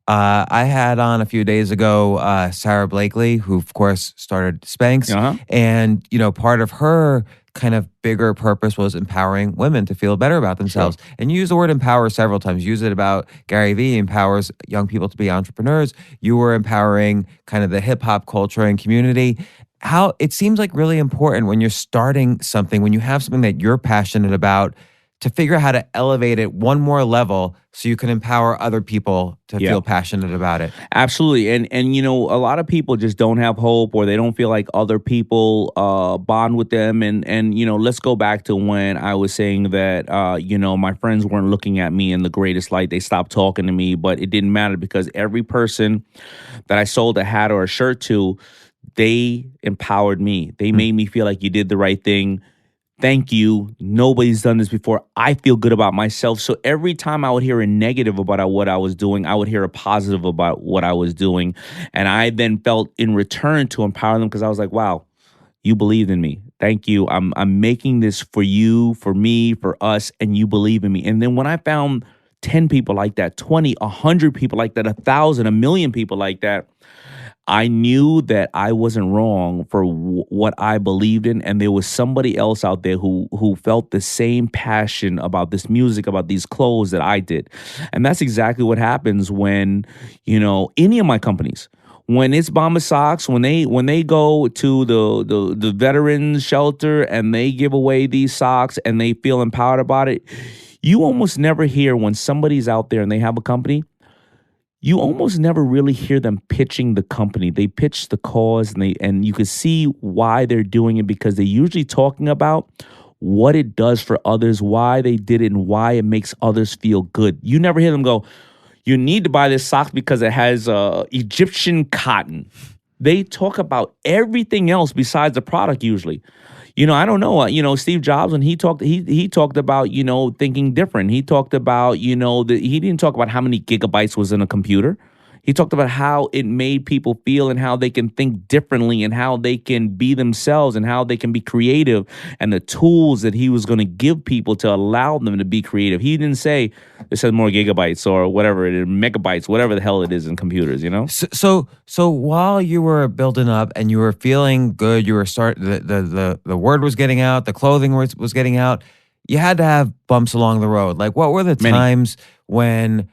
I had on a few days ago Sarah Blakely, who of course started Spanx, and part of her kind of bigger purpose was empowering women to feel better about themselves. Sure. And you use the word empower several times. Use it about Gary Vee empowers young people to be entrepreneurs. You were empowering kind of the hip hop culture and community. How it seems like really important when you're starting something, when you have something that you're passionate about, to figure out how to elevate it one more level so you can empower other people to feel passionate about it. Absolutely. And a lot of people just don't have hope, or they don't feel like other people bond with them. And let's go back to when I was saying that, my friends weren't looking at me in the greatest light. They stopped talking to me, but it didn't matter because every person that I sold a hat or a shirt to, they empowered me. They made me feel like you did the right thing. Thank you. Nobody's done this before. I feel good about myself. So every time I would hear a negative about what I was doing, I would hear a positive about what I was doing. And I then felt in return to empower them because I was like, wow, you believed in me. Thank you. I'm making this for you, for me, for us, and you believe in me. And then when I found 10 people like that, 20, 100 people like that, 1,000, 1,000,000 people like that, I knew that I wasn't wrong for what I believed in, and there was somebody else out there who felt the same passion about this music, about these clothes that I did. And that's exactly what happens when, any of my companies, when it's Bomber Socks, when they go to the veterans shelter and they give away these socks and they feel empowered about it, you almost never hear when somebody's out there and they have a company, you almost never really hear them pitching the company. They pitch the cause, and you can see why they're doing it because they're usually talking about what it does for others, why they did it, and why it makes others feel good. You never hear them go, you need to buy this sock because it has Egyptian cotton. They talk about everything else besides the product usually. I don't know. Steve Jobs, when he talked about, thinking different. He talked about, he didn't talk about how many gigabytes was in a computer. He talked about how it made people feel and how they can think differently and how they can be themselves and how they can be creative and the tools that he was going to give people to allow them to be creative. He didn't say this has more gigabytes or whatever it is, megabytes, whatever the hell it is in computers, So while you were building up and you were feeling good, you were the word was getting out, the clothing was getting out, you had to have bumps along the road. Like what were the times when,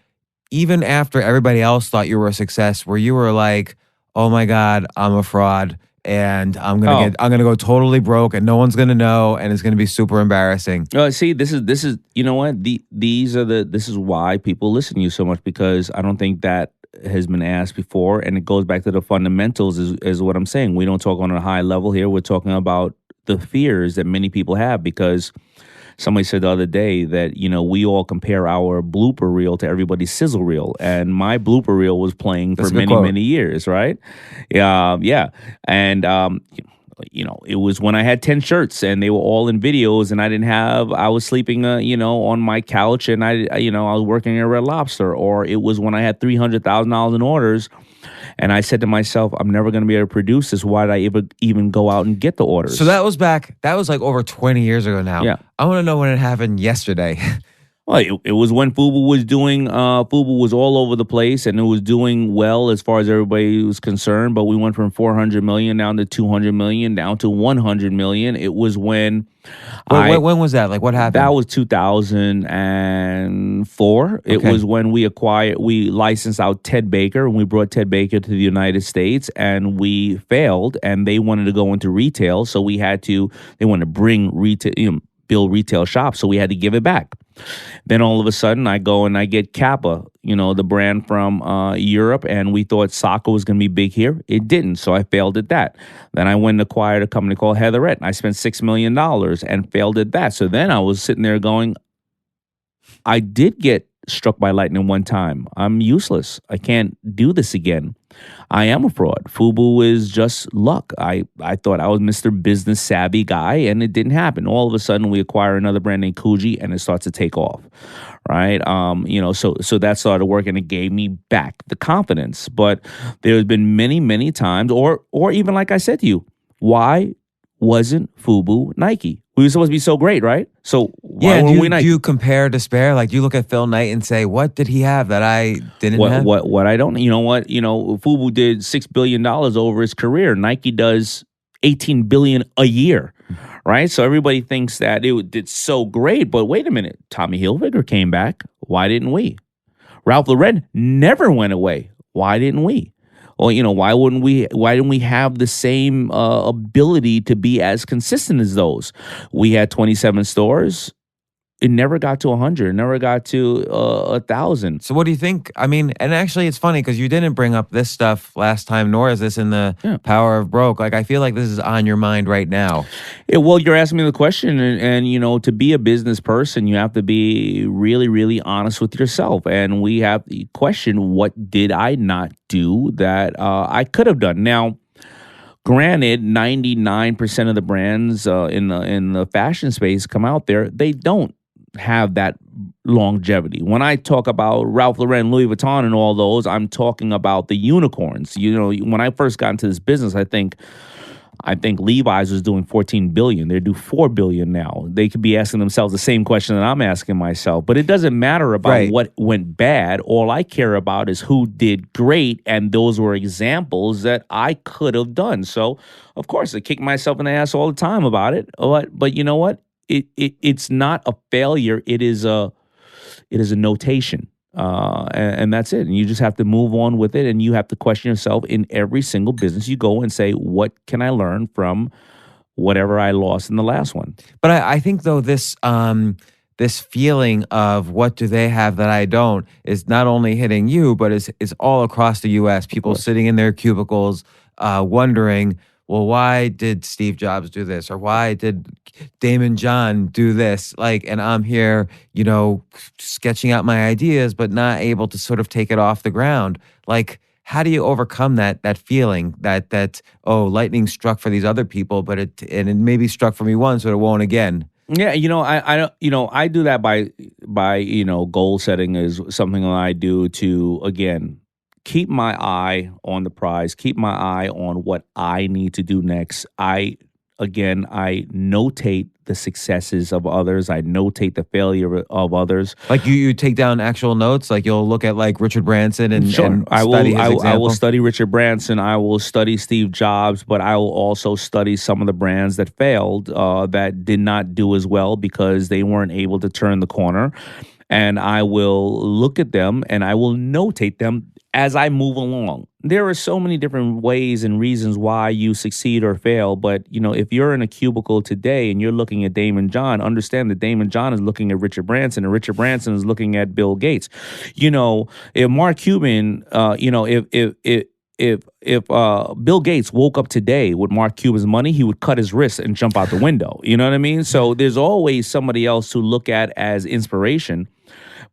even after everybody else thought you were a success, where you were like, "Oh my God, I'm a fraud, and I'm gonna go totally broke, and no one's gonna know, and it's gonna be super embarrassing." See, this is you know what? This is why people listen to you so much, because I don't think that has been asked before, and it goes back to the fundamentals. Is what I'm saying. We don't talk on a high level here. We're talking about the fears that many people have because. Somebody said the other day that, we all compare our blooper reel to everybody's sizzle reel. And my blooper reel was playing for many years, right? Yeah. And, it was when I had 10 shirts and they were all in videos and I was sleeping, on my couch and I was working at Red Lobster. Or it was when I had $300,000 in orders. And I said to myself, I'm never going to be able to produce this. Why did I even go out and get the orders? So that was like over 20 years ago now. Yeah. I want to know when it happened yesterday. Well, it was when FUBU was doing, FUBU was all over the place and it was doing well as far as everybody was concerned. But we went from 400 million down to 200 million, down to 100 million. It was when when was that? Like what happened? That was 2004. Okay. It was when we licensed out Ted Baker and we brought Ted Baker to the United States and we failed and they wanted to go into retail. So they wanted to bring retail, build retail shops. So we had to give it back. Then all of a sudden I go and I get Kappa, the brand from Europe, and we thought soccer was going to be big here. It didn't, so I failed at that. Then I went and acquired a company called Heatherette, and I spent $6 million and failed at that. So then I was sitting there going, I did get struck by lightning one time. I'm useless. I can't do this again. I am a fraud. FUBU is just luck. I thought I was Mr. Business Savvy guy, and it didn't happen. All of a sudden, we acquire another brand named Coogee, and it starts to take off, right? So that started working. It gave me back the confidence. But there's been many, many times, or even like I said to you, why wasn't FUBU Nike? We were supposed to be so great, right? So why weren't we Nike? Do you compare despair? Like, do you look at Phil Knight and say, what did he have that I didn't have? What I don't, FUBU did $6 billion over his career. Nike does $18 billion a year, right? So everybody thinks that it did so great, but wait a minute. Tommy Hilfiger came back. Why didn't we? Ralph Lauren never went away. Why didn't we? Well, why didn't we have the same ability to be as consistent as those? We had 27 stores. It never got to 100. It never got to 1,000. So what do you think? I mean, and actually it's funny because you didn't bring up this stuff last time, nor is this in the Power of Broke. Like, I feel like this is on your mind right now. Well, you're asking me the question, and to be a business person, you have to be really, really honest with yourself. And we have the question, what did I not do that I could have done? Now, granted, 99% of the brands in the fashion space come out there, they don't have that longevity. When I talk about Ralph Lauren, Louis Vuitton, and all those, I'm talking about the unicorns. When I first got into this business, I think Levi's was doing $14 billion. They do $4 billion now. They could be asking themselves the same question that I'm asking myself. But it doesn't matter about what went bad. All I care about is who did great, and those were examples that I could have done. So, of course, I kick myself in the ass all the time about it. But you know what? It's not a failure. It is a notation. And that's it. And you just have to move on with it. And you have to question yourself in every single business you go and say, what can I learn from whatever I lost in the last one? But I think, though, this feeling of what do they have that I don't is not only hitting you, but is all across the U.S. People sitting in their cubicles wondering, well, why did Steve Jobs do this? Or why did Daymond John do this? And I'm here, sketching out my ideas, but not able to sort of take it off the ground. How do you overcome that feeling that lightning struck for these other people, but it maybe struck for me once, but it won't again? Yeah, I do that by goal setting is something that I do to, again, keep my eye on the prize, keep my eye on what I need to do next. I notate the successes of others. I notate the failure of others. You take down actual notes. You'll look at Richard Branson and study his example. I will study Richard Branson. I will study Steve Jobs, but I will also study some of the brands that failed, that did not do as well because they weren't able to turn the corner. And I will look at them and I will notate them as I move along. There are so many different ways and reasons why you succeed or fail. But, if you're in a cubicle today and you're looking at Daymond John, understand that Daymond John is looking at Richard Branson and Richard Branson is looking at Bill Gates. If Mark Cuban, if Bill Gates woke up today with Mark Cuban's money, he would cut his wrist and jump out the window. You know what I mean? So there's always somebody else to look at as inspiration.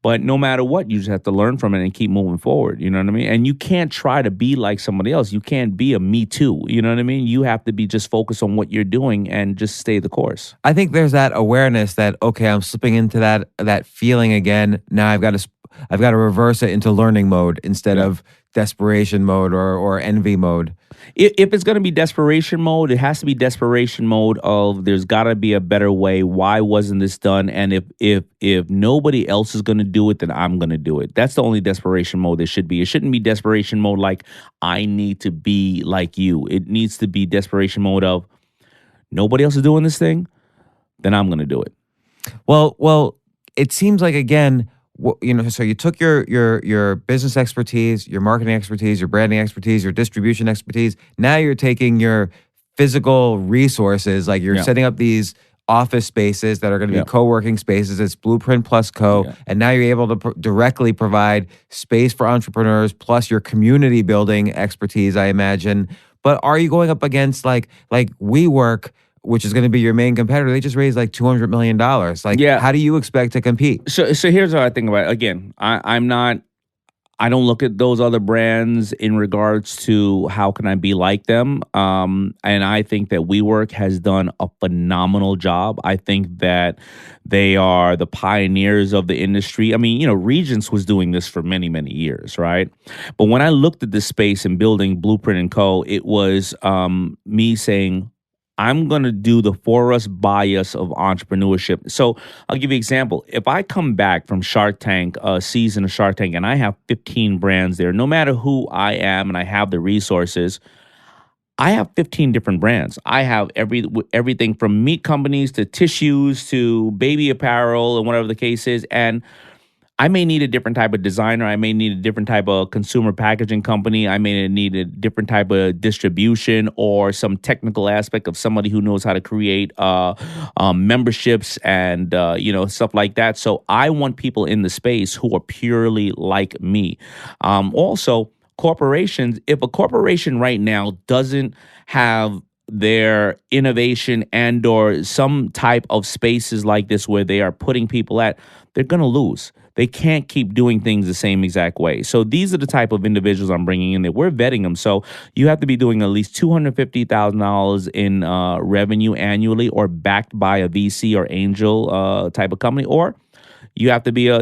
But no matter what, you just have to learn from it and keep moving forward. You know what I mean? And you can't try to be like somebody else. You can't be a me too. You know what I mean? You have to be just focused on what you're doing and just stay the course. I think there's that awareness that, okay, I'm slipping into that feeling again. Now I've got to reverse it into learning mode instead of desperation mode or envy mode. If it's going to be desperation mode, it has to be desperation mode of there's got to be a better way. Why wasn't this done? And if nobody else is going to do it, then I'm going to do it. That's the only desperation mode there should be. It shouldn't be desperation mode like I need to be like you. It needs to be desperation mode of nobody else is doing this thing, then I'm going to do it. Well, it seems like, again, so you took your business expertise, your marketing expertise, your branding expertise, your distribution expertise. Now you're taking your physical resources, you're setting up these office spaces that are going to be co-working spaces. It's Blueprint plus Co. And now you're able to directly provide space for entrepreneurs plus your community building expertise, I imagine. But are you going up against like WeWork, which is going to be your main competitor? They just raised $200 million. How do you expect to compete? So here's what I think about it. Again, I'm not I don't look at those other brands in regards to how can I be like them. And I think that WeWork has done a phenomenal job. I think that they are the pioneers of the industry. I mean, Regents was doing this for many, many years, right? But when I looked at this space and building Blueprint and Co., it was me saying, I'm going to do the for us, by us of entrepreneurship. So I'll give you an example. If I come back from Shark Tank, a season of Shark Tank, and I have 15 brands there, no matter who I am and I have the resources, I have 15 different brands. I have everything from meat companies to tissues to baby apparel and whatever the case is. And I may need a different type of designer. I may need a different type of consumer packaging company. I may need a different type of distribution or some technical aspect of somebody who knows how to create memberships and stuff like that. So I want people in the space who are purely like me. Also, corporations. If a corporation right now doesn't have their innovation and or some type of spaces like this where they are putting people at, they're going to lose. They can't keep doing things the same exact way. So these are the type of individuals I'm bringing in there. We're vetting them. So you have to be doing at least $250,000 in revenue annually or backed by a VC or angel type of company, or you have to be a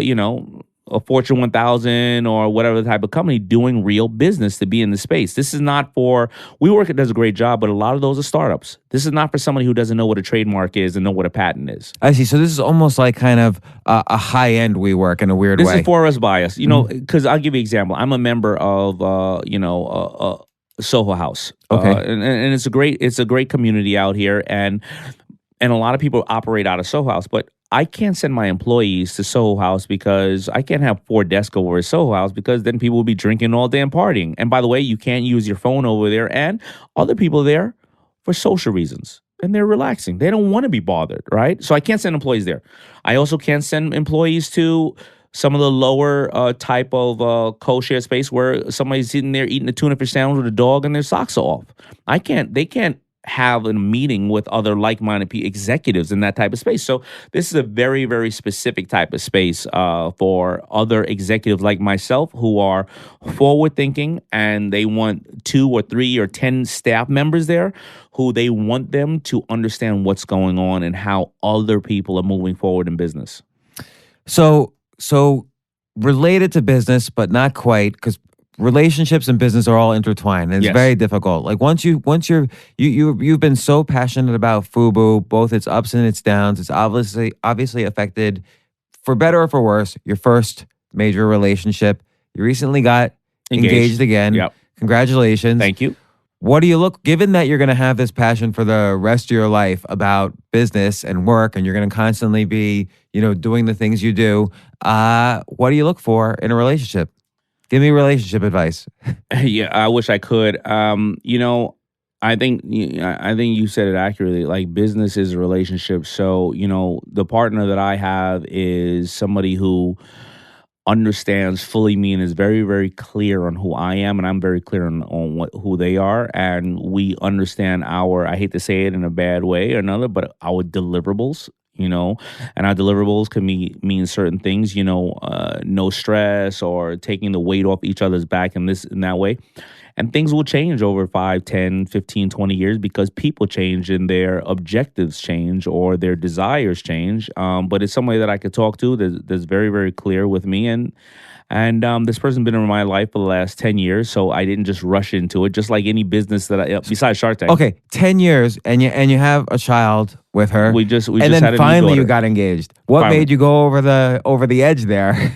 Fortune 1000 or whatever type of company doing real business to be in the space. This is not for, WeWork does a great job, but a lot of those are startups. This is not for somebody who doesn't know what a trademark is and know what a patent is. I see. So this is almost like kind of a high-end WeWork in a weird way. This is for us bias, because I'll give you an example. I'm a member of, Soho House. Okay. And it's a great community out here. And a lot of people operate out of Soho House, but I can't send my employees to Soho House because I can't have 4 desks over at Soho House because then people will be drinking all day and partying. And by the way, you can't use your phone over there and other people there for social reasons. And they're relaxing. They don't want to be bothered, right? So I can't send employees there. I also can't send employees to some of the lower type of co-share space where somebody's sitting there eating a tuna fish sandwich with a dog and their socks are off. They can't have a meeting with other like-minded executives in that type of space. So this is a very, very specific type of space for other executives like myself who are forward-thinking and they want 2 or 3 or 10 staff members there who they want them to understand what's going on and how other people are moving forward in business. So related to business, but not quite, because relationships and business are all intertwined, and it's very difficult. Like once you've been so passionate about FUBU, both its ups and its downs. It's obviously affected, for better or for worse, your first major relationship. You recently got engaged again. Yep. Congratulations. Thank you. What do you given that you're going to have this passion for the rest of your life about business and work, and you're going to constantly be, doing the things you do, what do you look for in a relationship? Give me relationship advice. Yeah, I wish I could. I think you said it accurately. Like business is a relationship. So, the partner that I have is somebody who understands fully me and is very, very clear on who I am, and I'm very clear on who they are. And we understand I hate to say it in a bad way or another, but our deliverables. And our deliverables can mean certain things, no stress or taking the weight off each other's back in that way. And things will change over 5, 10, 15, 20 years because people change and their objectives change or their desires change. But it's somebody that I could talk to that's very, very clear with me. And this person's been in my life for the last 10 years, so I didn't just rush into it, just like any business besides Shark Tank. Okay, 10 years, and you have a child with her. We just and had then a finally you got engaged. What made you go over the edge there?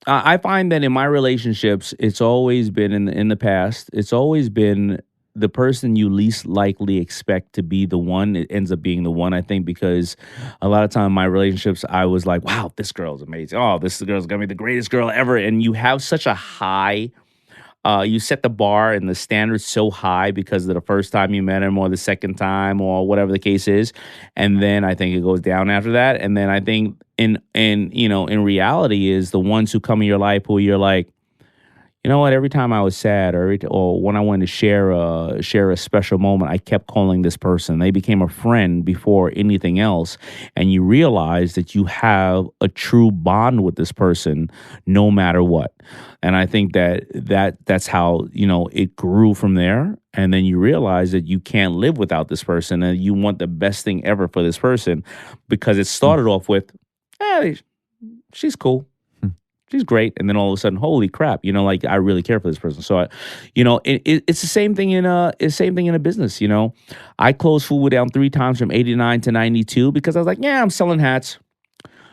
I find that in my relationships, it's always been in the past. It's always been the person you least likely expect to be the one, it ends up being the one, I think, because a lot of time in my relationships, I was like, wow, this girl's amazing. Oh, this girl's going to be the greatest girl ever. And you have such a high, you set the bar and the standards so high because of the first time you met him or the second time or whatever the case is. And then I think it goes down after that. And then I think in reality is the ones who come in your life who you're like, you know what? Every time I was sad, or when I wanted to share a special moment, I kept calling this person. They became a friend before anything else, and you realize that you have a true bond with this person, no matter what. And I think that's how it grew from there. And then you realize that you can't live without this person, and you want the best thing ever for this person, because it started off with, she's cool. She's great. And then all of a sudden, holy crap, like I really care for this person. So, it's the same thing in a business. I closed FUBU down 3 times from 89 to 92 because I was like, yeah, I'm selling hats.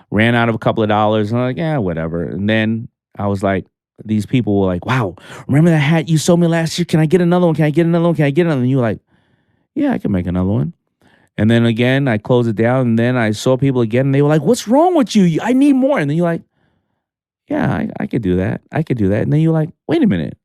Ran out of a couple of dollars. And I'm like, yeah, whatever. And then I was like, these people were like, wow, remember that hat you sold me last year? Can I get another one? Can I get another one? Can I get another one? And you were like, yeah, I can make another one. And then again, I closed it down. And then I saw people again. And they were like, what's wrong with you? I need more. And then you're like, yeah, I could do that. I could do that. And then you're like, wait a minute,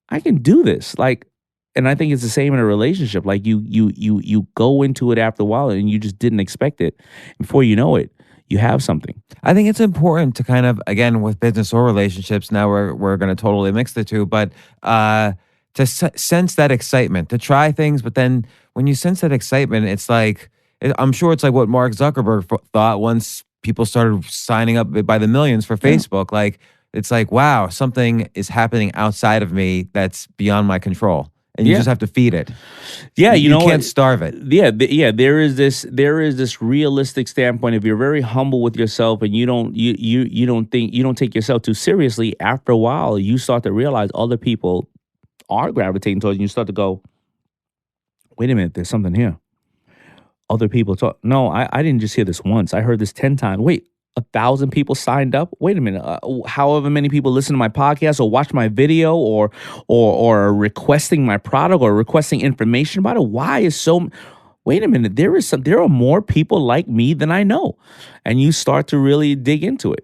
I can do this. And I think it's the same in a relationship. Like you go into it after a while and you just didn't expect it. Before you know it, you have something. I think it's important to kind of, again, with business or relationships, now we're going to totally mix the two, but to sense that excitement, to try things. But then when you sense that excitement, it's like, I'm sure it's like what Mark Zuckerberg thought once people started signing up by the millions for Facebook. Like, it's like, wow, something is happening outside of me that's beyond my control. And you just have to feed it. Yeah, you can't starve it. Yeah, there is this realistic standpoint. If you're very humble with yourself and you don't take yourself too seriously, after a while you start to realize other people are gravitating towards you. You start to go, wait a minute, there's something here. Other people talk. No, I didn't just hear this once. I heard this 10 times. Wait, 1,000 people signed up? Wait a minute. However many people listen to my podcast or watch my video or are requesting my product or requesting information about it. Why is so? Wait a minute. There are more people like me than I know, and you start to really dig into it.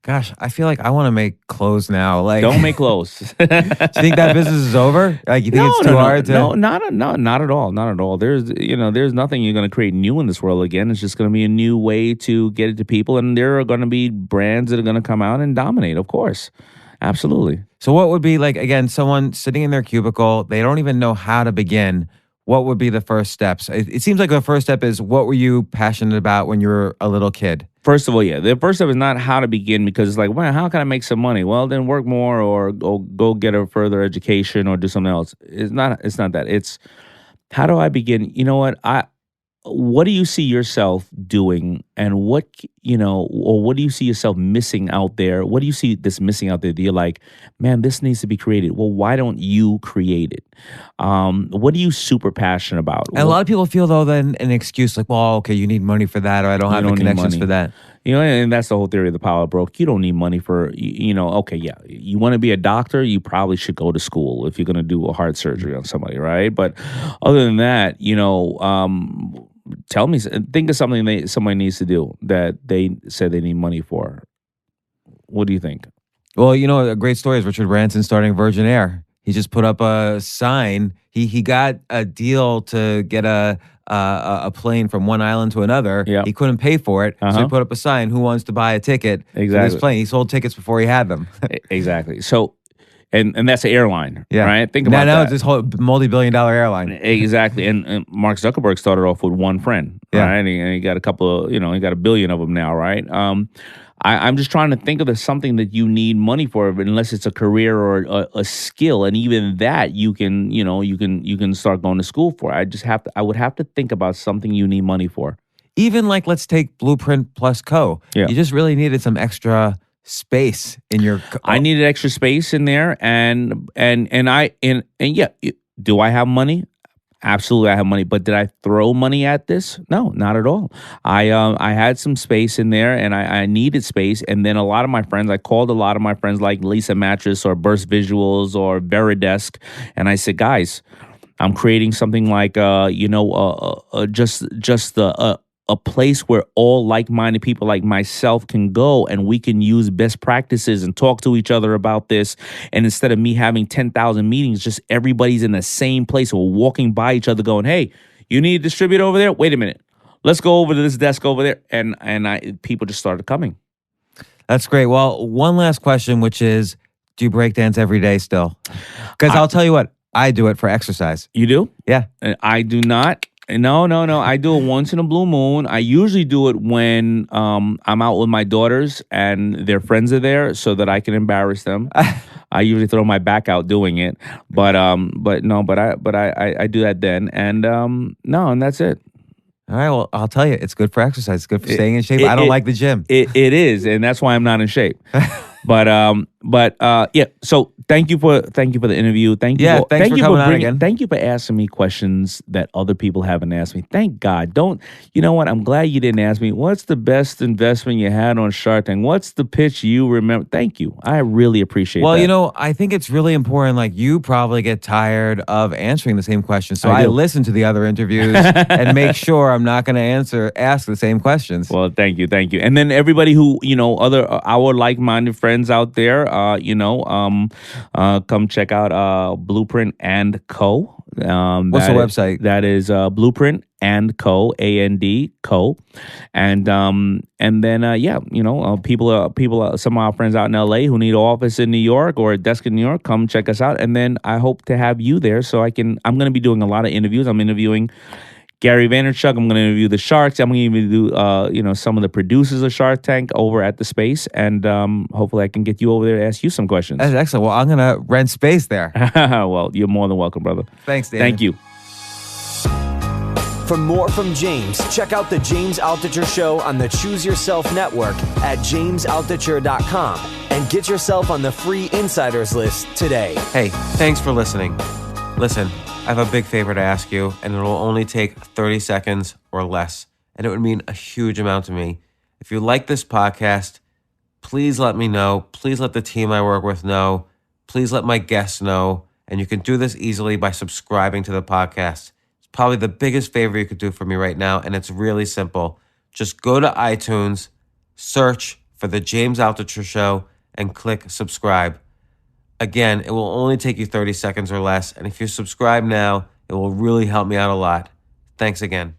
Gosh, I feel like I want to make clothes now. Like, don't make clothes. Do you think that business is over? Like, you think it's too hard to? No, not at all. Not at all. There's nothing you're going to create new in this world again. It's just going to be a new way to get it to people, and there are going to be brands that are going to come out and dominate. Of course, absolutely. So, what would be like, again, someone sitting in their cubicle? They don't even know how to begin. What would be the first steps? It seems like the first step is, what were you passionate about when you were a little kid? First of all, the first step is not how to begin, because it's like, well, how can I make some money? Well, then work more or go get a further education or do something else. It's not that. It's, how do I begin? You know what do you see yourself doing, and what do you see yourself missing out there? What do you see this missing out there that you're like, man, this needs to be created? Well, why don't you create it? What are you super passionate about? And a lot of people feel, though, then an excuse like, well, okay, you need money for that, or I don't have the connections for that. And that's the whole theory of the power broke. You don't need money for, okay, yeah, you want to be a doctor, you probably should go to school if you're going to do a heart surgery on somebody, right? But other than that, tell me, think of something somebody needs to do that they said they need money for. What do you think? Well, a great story is Richard Branson starting Virgin Air. He just put up a sign. He got a deal to get a plane from one island to another. Yep. He couldn't pay for it, so he put up a sign, who wants to buy a ticket for this plane? He sold tickets before he had them. Exactly. So, and that's an airline, right? Think about that. Now it's this whole multi-billion-dollar airline. Exactly. And Mark Zuckerberg started off with one friend, right? And he got a couple of, he got 1 billion of them now, right? I'm just trying to think of something that you need money for, unless it's a career or a skill, and even that you can start going to school for. I would have to think about something you need money for. Even like, let's take Blueprint Plus Co. Yeah. You just really needed some extra space in your. I needed extra space in there, and yeah, do I have money? Absolutely, I have money. But did I throw money at this? No, not at all. I had some space in there, and I needed space. And then I called a lot of my friends like Lisa Mattress or Burst Visuals or Veridesk, and I said, guys, I'm creating something like just a place where all like-minded people like myself can go, and we can use best practices and talk to each other about this. And instead of me having 10,000 meetings, just everybody's in the same place. We're walking by each other going, hey, you need a distributor over there? Wait a minute. Let's go over to this desk over there. And people just started coming. That's great. Well, one last question, which is, do you break dance every day still? Because I'll tell you what, I do it for exercise. You do? Yeah. I do not. No. I do it once in a blue moon. I usually do it when I'm out with my daughters and their friends are there, so that I can embarrass them. I usually throw my back out doing it, but I do that then, and and that's it. All right. Well, I'll tell you, it's good for exercise. It's good for staying in shape. I don't like the gym. It is, and that's why I'm not in shape. But yeah. So thank you for the interview. Thanks for coming on again. Thank you for asking me questions that other people haven't asked me. Thank God. You know what? I'm glad you didn't ask me, what's the best investment you had on Shark Tank? What's the pitch you remember? Thank you. I really appreciate that. Well, I think it's really important. Like, you probably get tired of answering the same questions. So I listen to the other interviews and make sure I'm not going to ask the same questions. Well, thank you. And then everybody who, our like-minded friends out there, come check out Blueprint and Co. What's the website? That is Blueprint and Co. A-N-D Co. And then people, some of our friends out in LA who need an office in New York or a desk in New York, come check us out. And then I hope to have you there, so I'm going to be doing a lot of interviews. I'm interviewing Gary Vaynerchuk. I'm going to interview the Sharks. I'm going to even do, some of the producers of Shark Tank over at the space. And hopefully I can get you over there to ask you some questions. That's excellent. Well, I'm going to rent space there. Well, you're more than welcome, brother. Thanks, David. Thank you. For more from James, check out the James Altucher Show on the Choose Yourself Network at jamesaltucher.com and get yourself on the free insiders list today. Hey, thanks for listening. Listen, I have a big favor to ask you, and it will only take 30 seconds or less, and it would mean a huge amount to me. If you like this podcast, please let me know. Please let the team I work with know. Please let my guests know, and you can do this easily by subscribing to the podcast. It's probably the biggest favor you could do for me right now, and it's really simple. Just go to iTunes, search for The James Altucher Show, and click subscribe. Again, it will only take you 30 seconds or less, and if you subscribe now, it will really help me out a lot. Thanks again.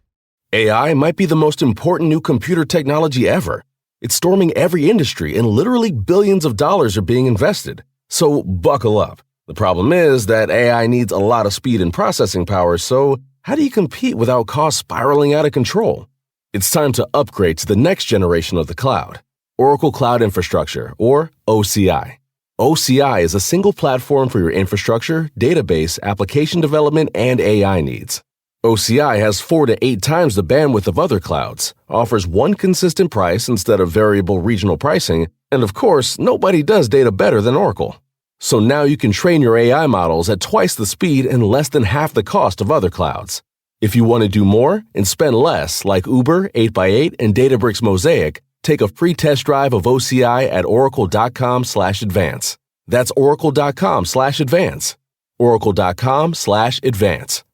AI might be the most important new computer technology ever. It's storming every industry, and literally billions of dollars are being invested. So buckle up. The problem is that AI needs a lot of speed and processing power, so how do you compete without costs spiraling out of control? It's time to upgrade to the next generation of the cloud, Oracle Cloud Infrastructure, or OCI. OCI is a single platform for your infrastructure, database, application development, and AI needs. OCI has 4 to 8 times the bandwidth of other clouds, offers one consistent price instead of variable regional pricing, and of course, nobody does data better than Oracle. So now you can train your AI models at twice the speed and less than half the cost of other clouds. If you want to do more and spend less, like Uber, 8x8, and Databricks Mosaic, take a free test drive of OCI at oracle.com/advance. That's oracle.com/advance. oracle.com/advance.